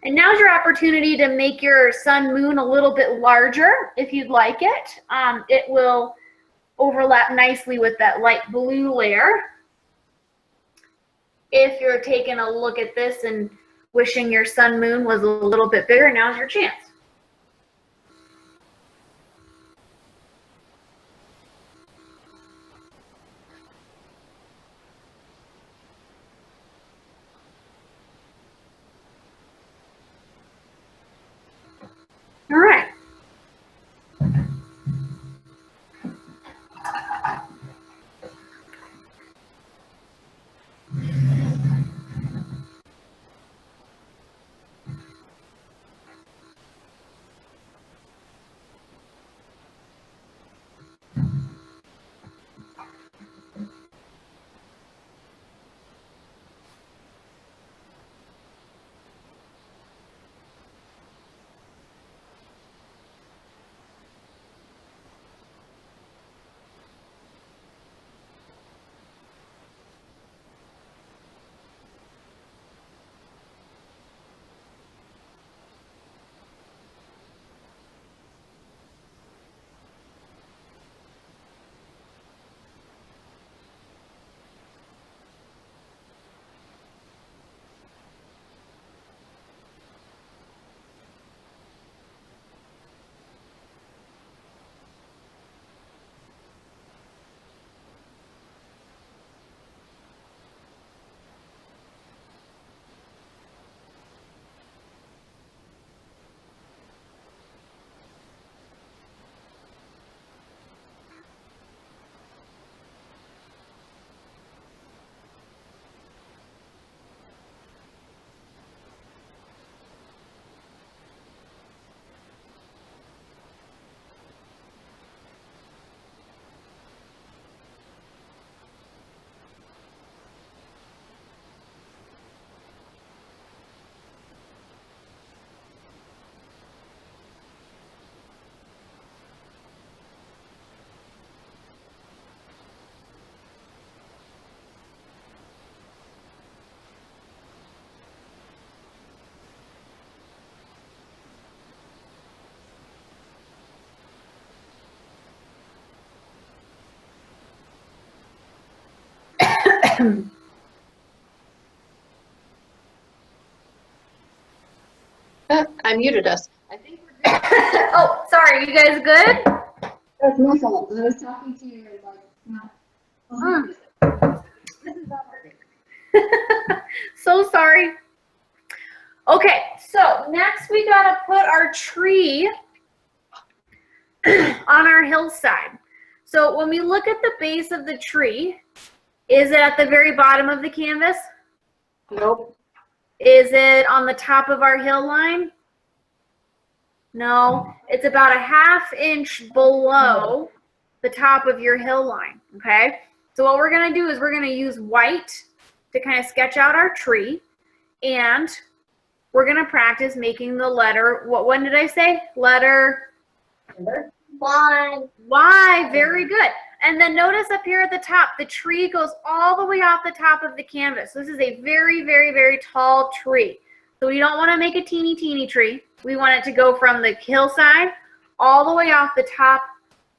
And now's your opportunity to make your sun moon a little bit larger if you'd like it. It will overlap nicely with that light blue layer. If you're taking a look at this and wishing your sun moon was a little bit bigger, now's your chance. All right. I muted us. I think we're good. Oh, sorry. You guys good? That's my fault. I was talking to you and like, no. This is not working. So sorry. Okay, so next we gotta put our tree on our hillside. So when we look at the base of the tree, is it at the very bottom of the canvas? Nope. Is it on the top of our hill line? No, it's about a 1/2 inch below the top of your hill line, okay? So what we're gonna do is we're gonna use white to kind of sketch out our tree, and we're gonna practice making the letter, when did I say? Letter Y. Y, very good. And then notice up here at the top, the tree goes all the way off the top of the canvas. This is a very, very, very tall tree. So we don't want to make a teeny, teeny tree. We want it to go from the hillside all the way off the top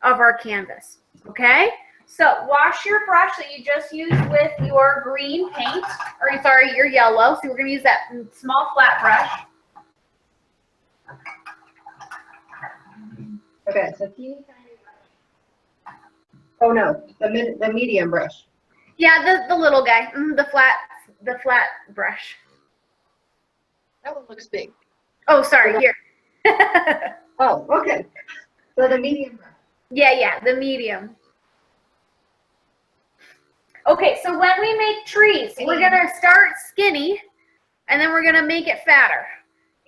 of our canvas, okay? So wash your brush that you just used with your green paint, or sorry, your yellow. So we're going to use that small flat brush. Okay, so teeny tiny brush. Oh no, the medium brush. Yeah, the little guy, the flat brush. That one looks big. Oh, sorry, here. Oh, okay. So the medium brush. Yeah, the medium. Okay, so when we make trees, we're gonna start skinny, and then we're gonna make it fatter.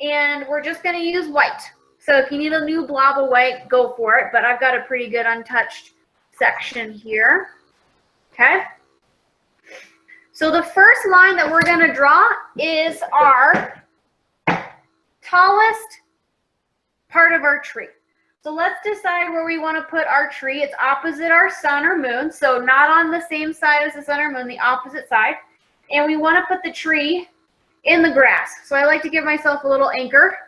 And we're just gonna use white. So if you need a new blob of white, go for it, but I've got a pretty good untouched section here, okay? So the first line that we're gonna draw is our tallest part of our tree. So let's decide where we want to put our tree. It's opposite our sun or moon, so not on the same side as the sun or moon, the opposite side. And we want to put the tree in the grass. So I like to give myself a little anchor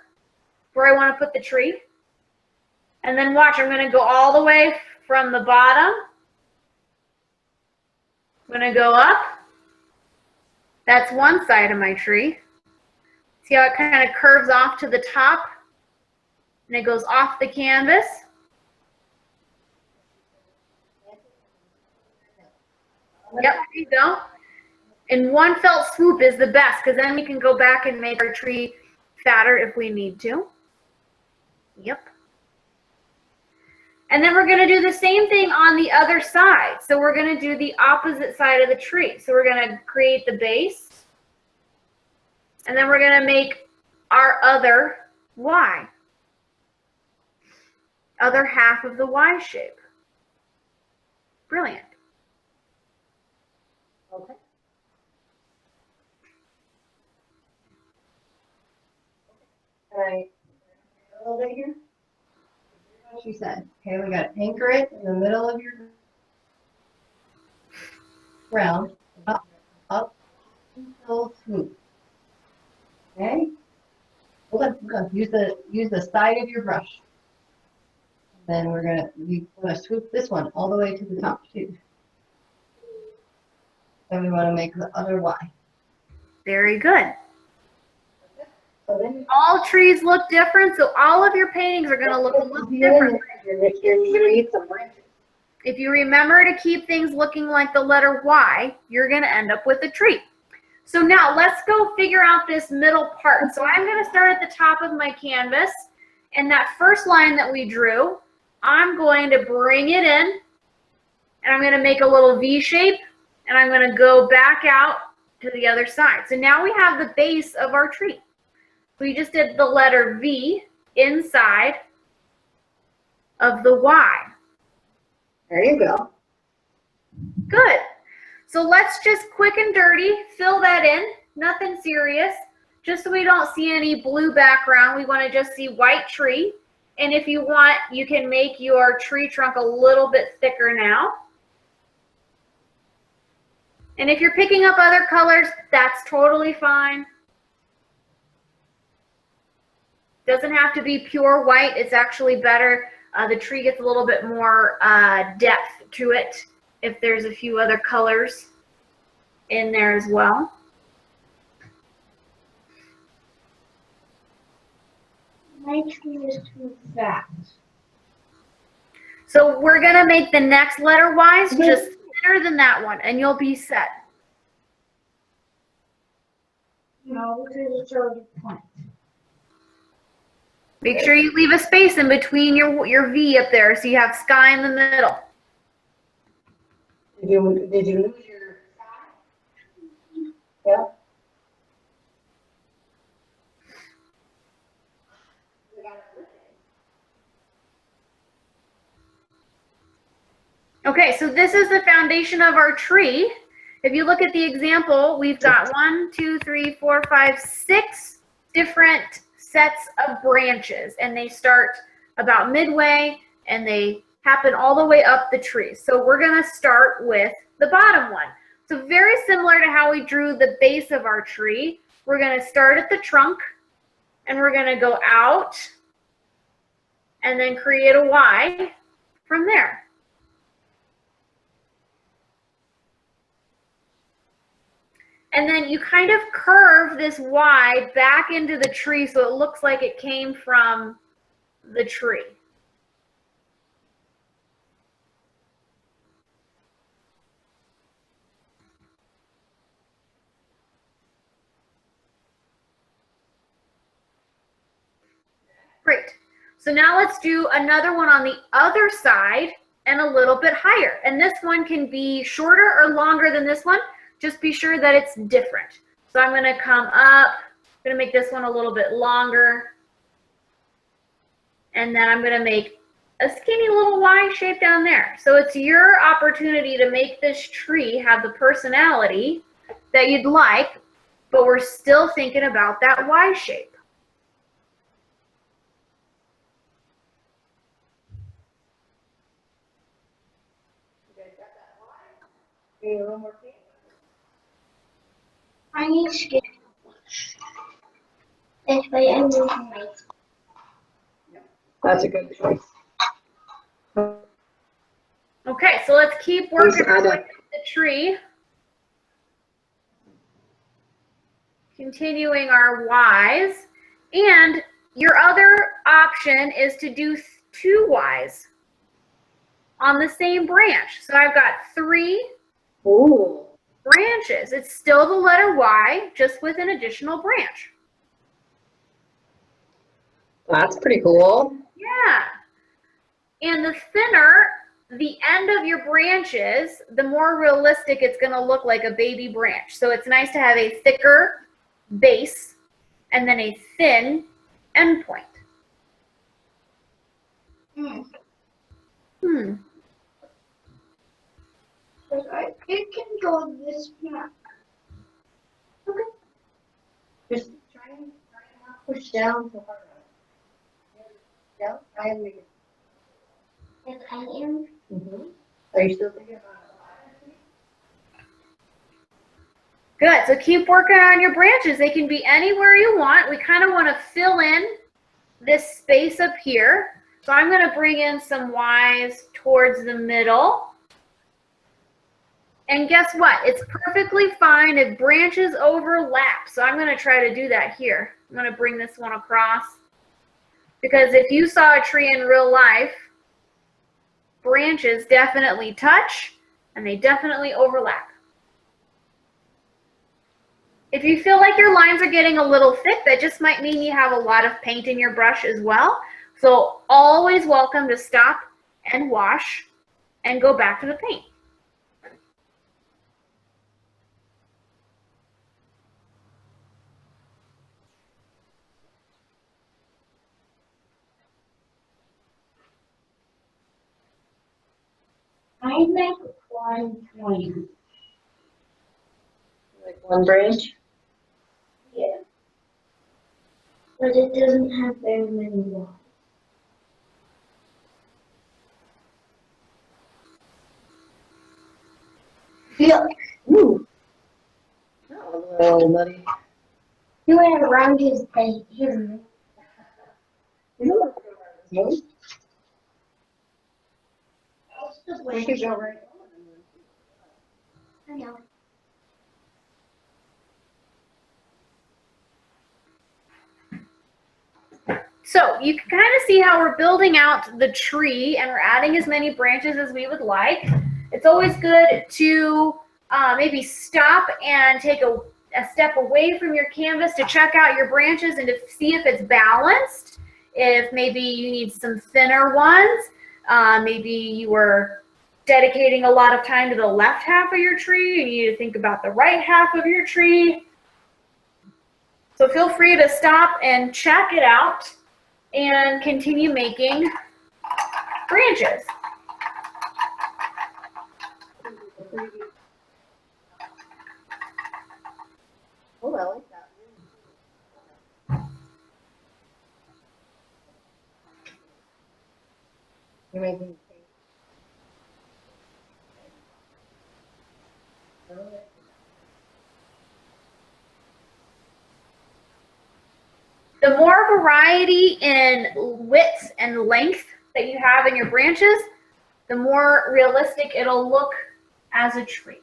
where I want to put the tree. And then watch, I'm going to go all the way from the bottom. I'm going to go up. That's one side of my tree. See how it kind of curves off to the top? And it goes off the canvas. Yep, there you go. And one felt swoop is the best, because then we can go back and make our tree fatter if we need to. Yep. And then we're going to do the same thing on the other side. So we're going to do the opposite side of the tree. So we're going to create the base. And then we're going to make our other Y. Other half of the Y shape. Brilliant. Okay. All right. A little bit here. What she said. Okay, we got to anchor it in the middle of your round, up until swoop. Okay. Hold on. Use the side of your brush. Then we're gonna swoop this one all the way to the top too. Then we want to make the other Y. Very good. So then All trees look different, so all of your paintings are going to look a little different. you're gonna need some branches. If you remember to keep things looking like the letter Y, you're going to end up with a tree. So now let's go figure out this middle part. So I'm going to start at the top of my canvas, and that first line that we drew, I'm going to bring it in, and I'm going to make a little V shape, and I'm going to go back out to the other side. So now we have the base of our tree. We just did the letter V inside of the Y. There you go. Good. So let's just quick and dirty fill that in. Nothing serious. Just so we don't see any blue background, we want to just see white tree. And if you want, you can make your tree trunk a little bit thicker now. And if you're picking up other colors, that's totally fine. Doesn't have to be pure white. It's actually better. The tree gets a little bit more depth to it if there's a few other colors in there as well. My tree is too fat. So we're going to make the next letter Y's just thinner than that one, and you'll be set. No, because it's already point. Make sure you leave a space in between your V up there so you have sky in the middle. Did you lose your sky? Yeah. Okay, so this is the foundation of our tree. If you look at the example, we've got 1, 2, 3, 4, 5, 6 different sets of branches, and they start about midway and they happen all the way up the tree. So we're going to start with the bottom one. So very similar to how we drew the base of our tree, we're going to start at the trunk and we're going to go out and then create a Y from there. And then you kind of curve this Y back into the tree so it looks like it came from the tree. Great. So now let's do another one on the other side and a little bit higher. And this one can be shorter or longer than this one. Just be sure that it's different. So I'm going to come up, I'm going to make this one a little bit longer. And then I'm going to make a skinny little Y shape down there. So it's your opportunity to make this tree have the personality that you'd like, but we're still thinking about that Y shape. Okay, a little more paint. I need to get this way and move my That's a good choice. Okay, so let's keep working our way up the tree. Continuing our Ys. And your other option is to do 2 Ys on the same branch. So I've got 3 Ooh. branches. It's still the letter Y, just with an additional branch. That's pretty cool. Yeah. And the thinner the end of your branch is, the more realistic it's going to look like a baby branch. So it's nice to have a thicker base and then a thin end point. It can go this way. Okay. Just try and not push down so hard. Yeah, I am making. Yes, I am. Are you still thinking about it? Good. So keep working on your branches. They can be anywhere you want. We kind of want to fill in this space up here. So I'm going to bring in some Ys towards the middle. And guess what? It's perfectly fine if branches overlap. So I'm going to try to do that here. I'm going to bring this one across. Because if you saw a tree in real life, branches definitely touch and they definitely overlap. If you feel like your lines are getting a little thick, that just might mean you have a lot of paint in your brush as well. So always welcome to stop and wash and go back to the paint. I make 120. Like one branch? Yeah. But it doesn't have very many walls. Yeah. Ooh. Oh, buddy. He went around his face. You don't want to go around his nose. That's the You way. could go right. I know. So you can kind of see how we're building out the tree and we're adding as many branches as we would like. It's always good to maybe stop and take a step away from your canvas to check out your branches and to see if it's balanced. If maybe you need some thinner ones, maybe you were dedicating a lot of time to the left half of your tree, and you need to think about the right half of your tree. So feel free to stop and check it out and continue making branches. previous. Oh, I like that. You're making The more variety in width and length that you have in your branches, the more realistic it'll look as a tree.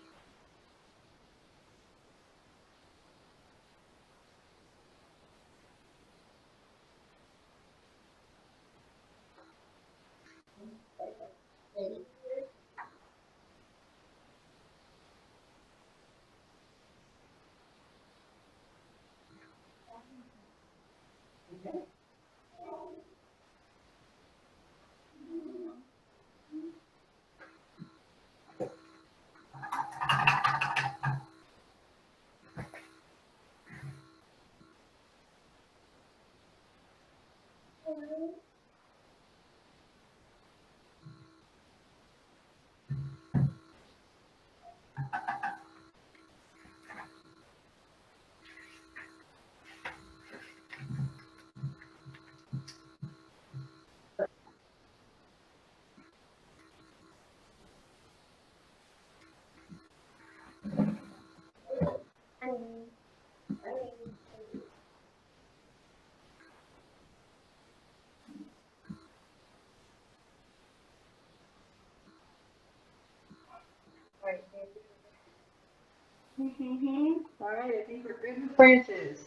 All right, I think we're good with branches.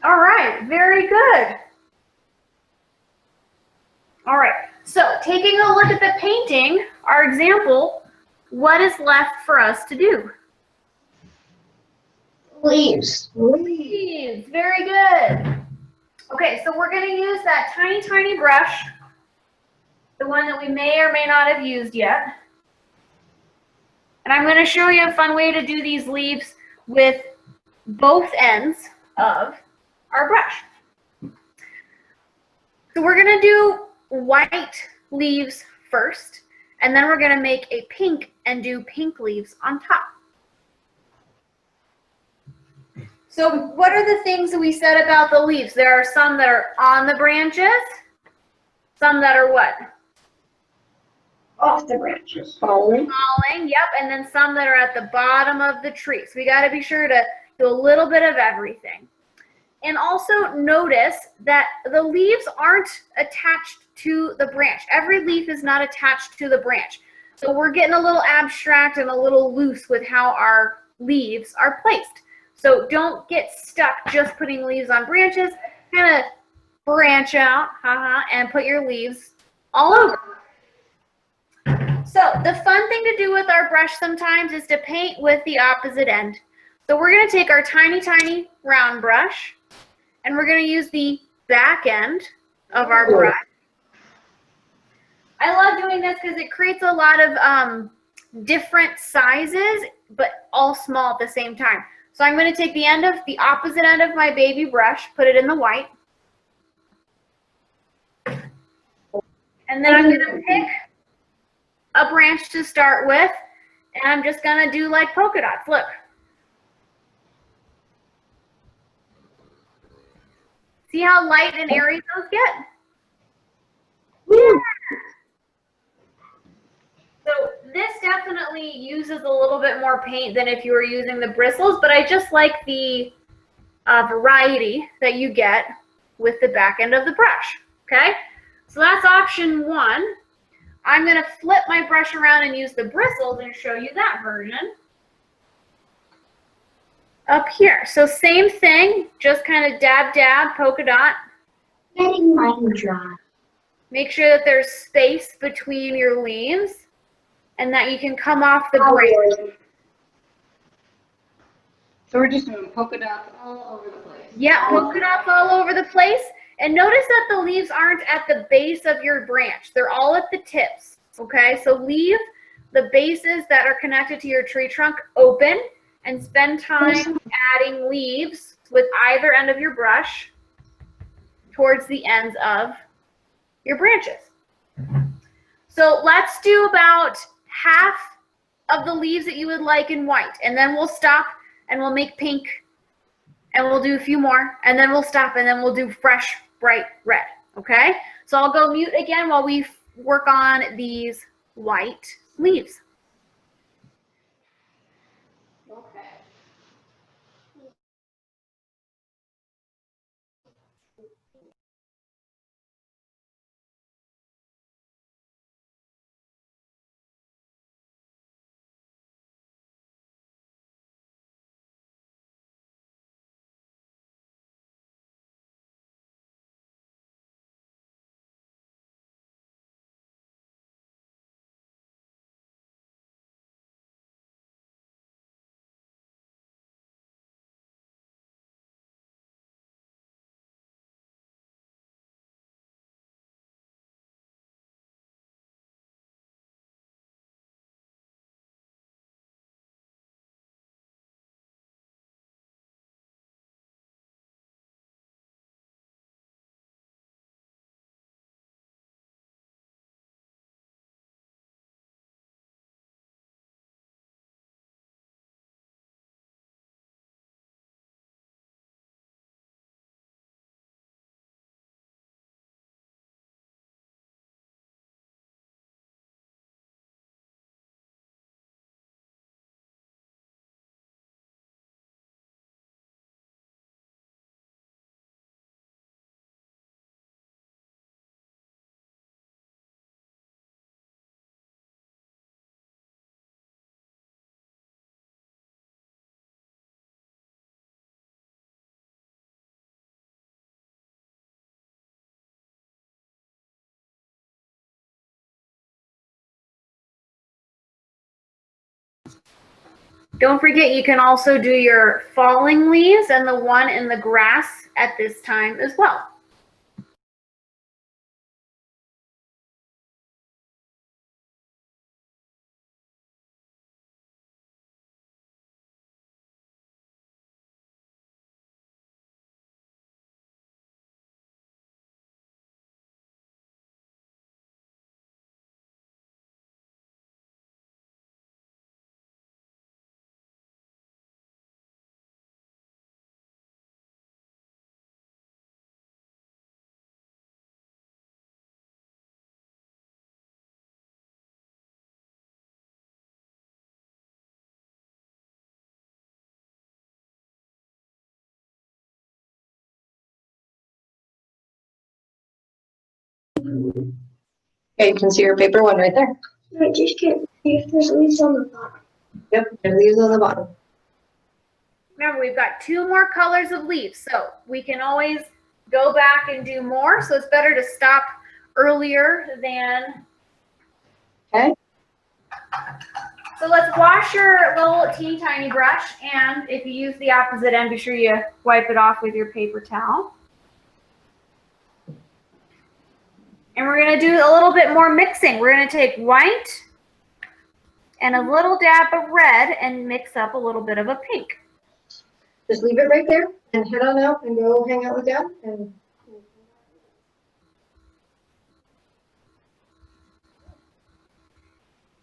All right, very good. All right, so taking a look at the painting, our example, what is left for us to do? Leaves. Leaves, very good. Okay, so we're going to use that tiny, tiny brush, the one that we may or may not have used yet. And I'm going to show you a fun way to do these leaves with both ends of our brush. So we're going to do white leaves first, and then we're going to make a pink and do pink leaves on top. So what are the things that we said about the leaves? There are some that are on the branches, some that are what? Off the branches. Falling. Falling, yep, and then some that are at the bottom of the tree. So we got to be sure to do a little bit of everything. And also notice that the leaves aren't attached to the branch. Every leaf is not attached to the branch. So we're getting a little abstract and a little loose with how our leaves are placed. So don't get stuck just putting leaves on branches. Kind of branch out, and put your leaves all over. So the fun thing to do with our brush sometimes is to paint with the opposite end. So we're going to take our tiny, tiny round brush, and we're going to use the back end of our brush. I love doing this because it creates a lot of different sizes, but all small at the same time. So I'm going to take the opposite end of my baby brush, put it in the white. And then I'm going to pick a branch to start with, and I'm just going to do like polka dots. Look. See how light and airy those get? Yeah. So this definitely uses a little bit more paint than if you were using the bristles, but I just like the variety that you get with the back end of the brush, okay? So that's option one. I'm going to flip my brush around and use the bristles and show you that version. Up here. So same thing, just kind of dab, dab, polka dot. Letting mine dry. Make sure that there's space between your leaves and that you can come off the branch. So we're just doing polka dots all over the place. Yeah, polka dots all over the place. And notice that the leaves aren't at the base of your branch. They're all at the tips, okay? So leave the bases that are connected to your tree trunk open and spend time adding leaves with either end of your brush towards the ends of your branches. So let's do about half of the leaves that you would like in white, and then we'll stop and we'll make pink, and we'll do a few more, and then we'll stop, and then we'll do fresh, bright red, okay? So I'll go mute again while we work on these white leaves. Okay. Don't forget, you can also do your falling leaves and the one in the grass at this time as well. Okay, you can see your paper one right there. I just can't see if there's leaves on the bottom. Yep, there's leaves on the bottom. Remember, we've got 2 more colors of leaves, so we can always go back and do more. So it's better to stop earlier than. Okay. So let's wash your little teeny tiny brush, and if you use the opposite end, be sure you wipe it off with your paper towel. And we're going to do a little bit more mixing. We're going to take white and a little dab of red and mix up a little bit of a pink. Just leave it right there and head on out and go hang out with Dad. And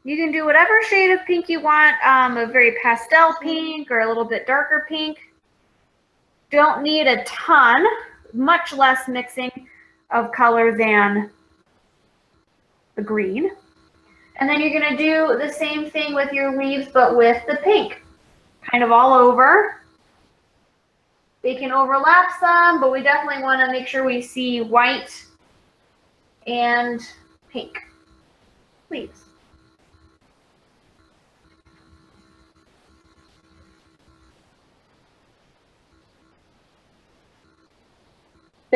You can do whatever shade of pink you want, a very pastel pink or a little bit darker pink. Don't need a ton, much less mixing of color than the green. And then you're going to do the same thing with your leaves, but with the pink. Kind of all over. They can overlap some, but we definitely want to make sure we see white and pink leaves.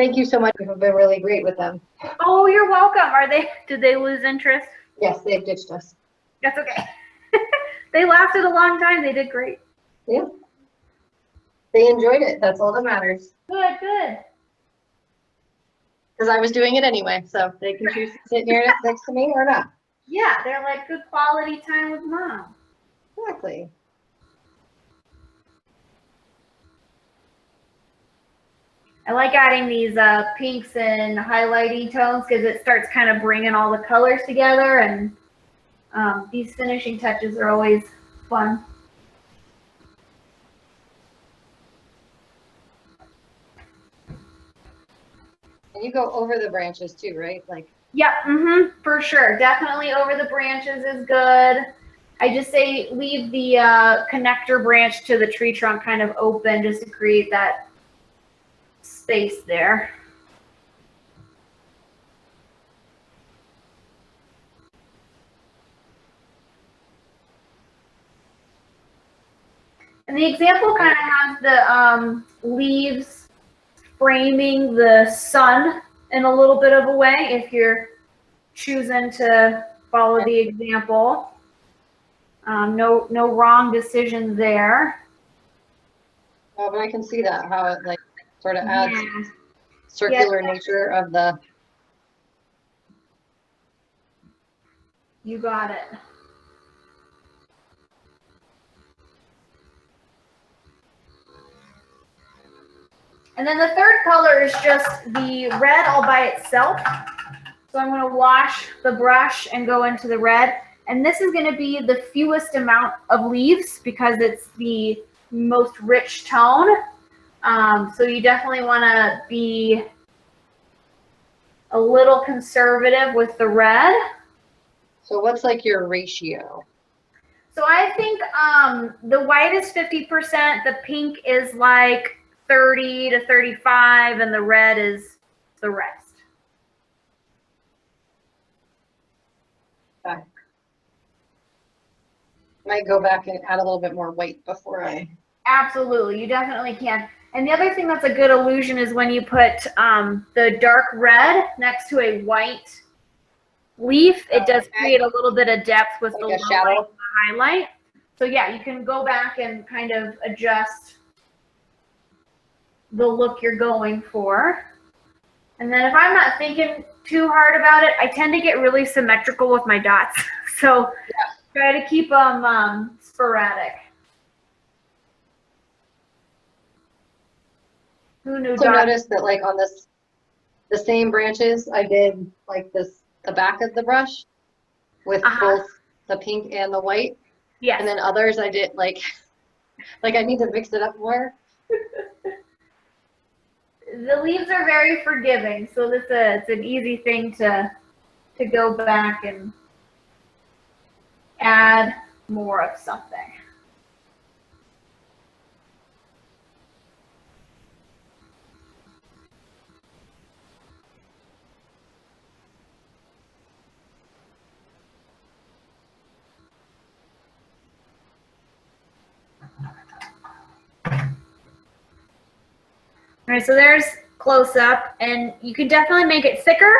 thank you so much. You've been really great with them. Oh, you're welcome. Did they lose interest? Yes, they've ditched us. That's okay. They lasted a long time. They did great. Yeah. They enjoyed it. That's all that matters. Good, good. Because I was doing it anyway, so they can choose to sit here next to me or not. Yeah, they're like good quality time with mom. Exactly. I like adding these pinks and highlighting tones because it starts kind of bringing all the colors together, and These finishing touches are always fun. And you go over the branches too, right? Like. Yep, for sure. Definitely over the branches is good. I just say leave the connector branch to the tree trunk kind of open just to create that space there. And the example kind of has the leaves framing the sun in a little bit of a way if you're choosing to follow the example. No wrong decision there. Oh, but I can see that, how it like sort of adds Yeah. circular nature of the. You got it. And then the third color is just the red all by itself. So I'm going to wash the brush and go into the red. And this is going to be the fewest amount of leaves because it's the most rich tone. So you definitely want to be a little conservative with the red. So what's like your ratio? So I think the white is 50%, the pink is like 30 to 35, and the red is the rest. Okay. Might go back and add a little bit more white before I. Absolutely, you definitely can. And the other thing that's a good illusion is when you put the dark red next to a white leaf, it does create a little bit of depth with Like the a low shadow? light and the highlight. So yeah, you can go back and kind of adjust the look you're going for. And then if I'm not thinking too hard about it, I tend to get really symmetrical with my dots. So try to keep them sporadic. Who knew So dots? notice that like on this, the same branches, I did like this, the back of the brush with both the pink and the white. Yes. And then others I did like I need to mix it up more. The leaves are very forgiving, so it's an easy thing to go back and add more of something. All right, so there's close up, and you can definitely make it thicker.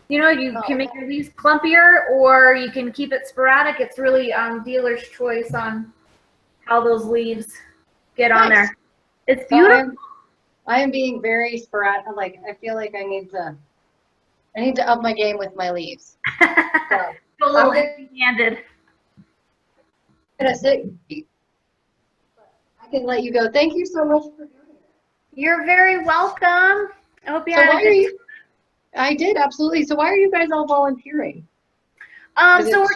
You know, you can make your leaves clumpier, or you can keep it sporadic. It's really dealer's choice on how those leaves get on there. It's beautiful. I am being very sporadic. Like I feel like I need to up my game with my leaves. So A little heavy-handed. I can let you go. Thank you so much for doing it. You're very welcome. I hope you So had why are you? I did, absolutely. So why are you guys all volunteering? So we're just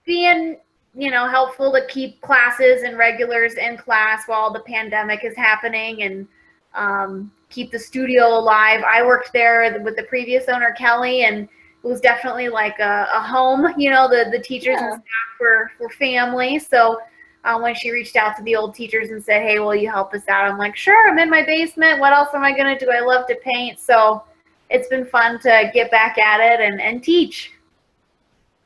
being, helpful to keep classes and regulars in class while the pandemic is happening, and keep the studio alive. I worked there with the previous owner, Kelly, and it was definitely like a home. The teachers and staff were family. So when she reached out to the old teachers and said, "Hey, will you help us out?" I'm like, "Sure, I'm in my basement. What else am I going to do? I love to paint." So it's been fun to get back at it and teach.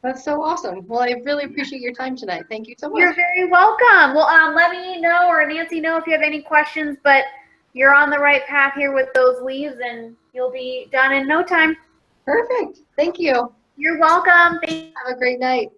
That's so awesome. Well, I really appreciate your time tonight. Thank you so much. You're very welcome. Well, let me know, or Nancy know, if you have any questions, but you're on the right path here with those leaves, and you'll be done in no time. Perfect. Thank you. You're welcome. Have a great night.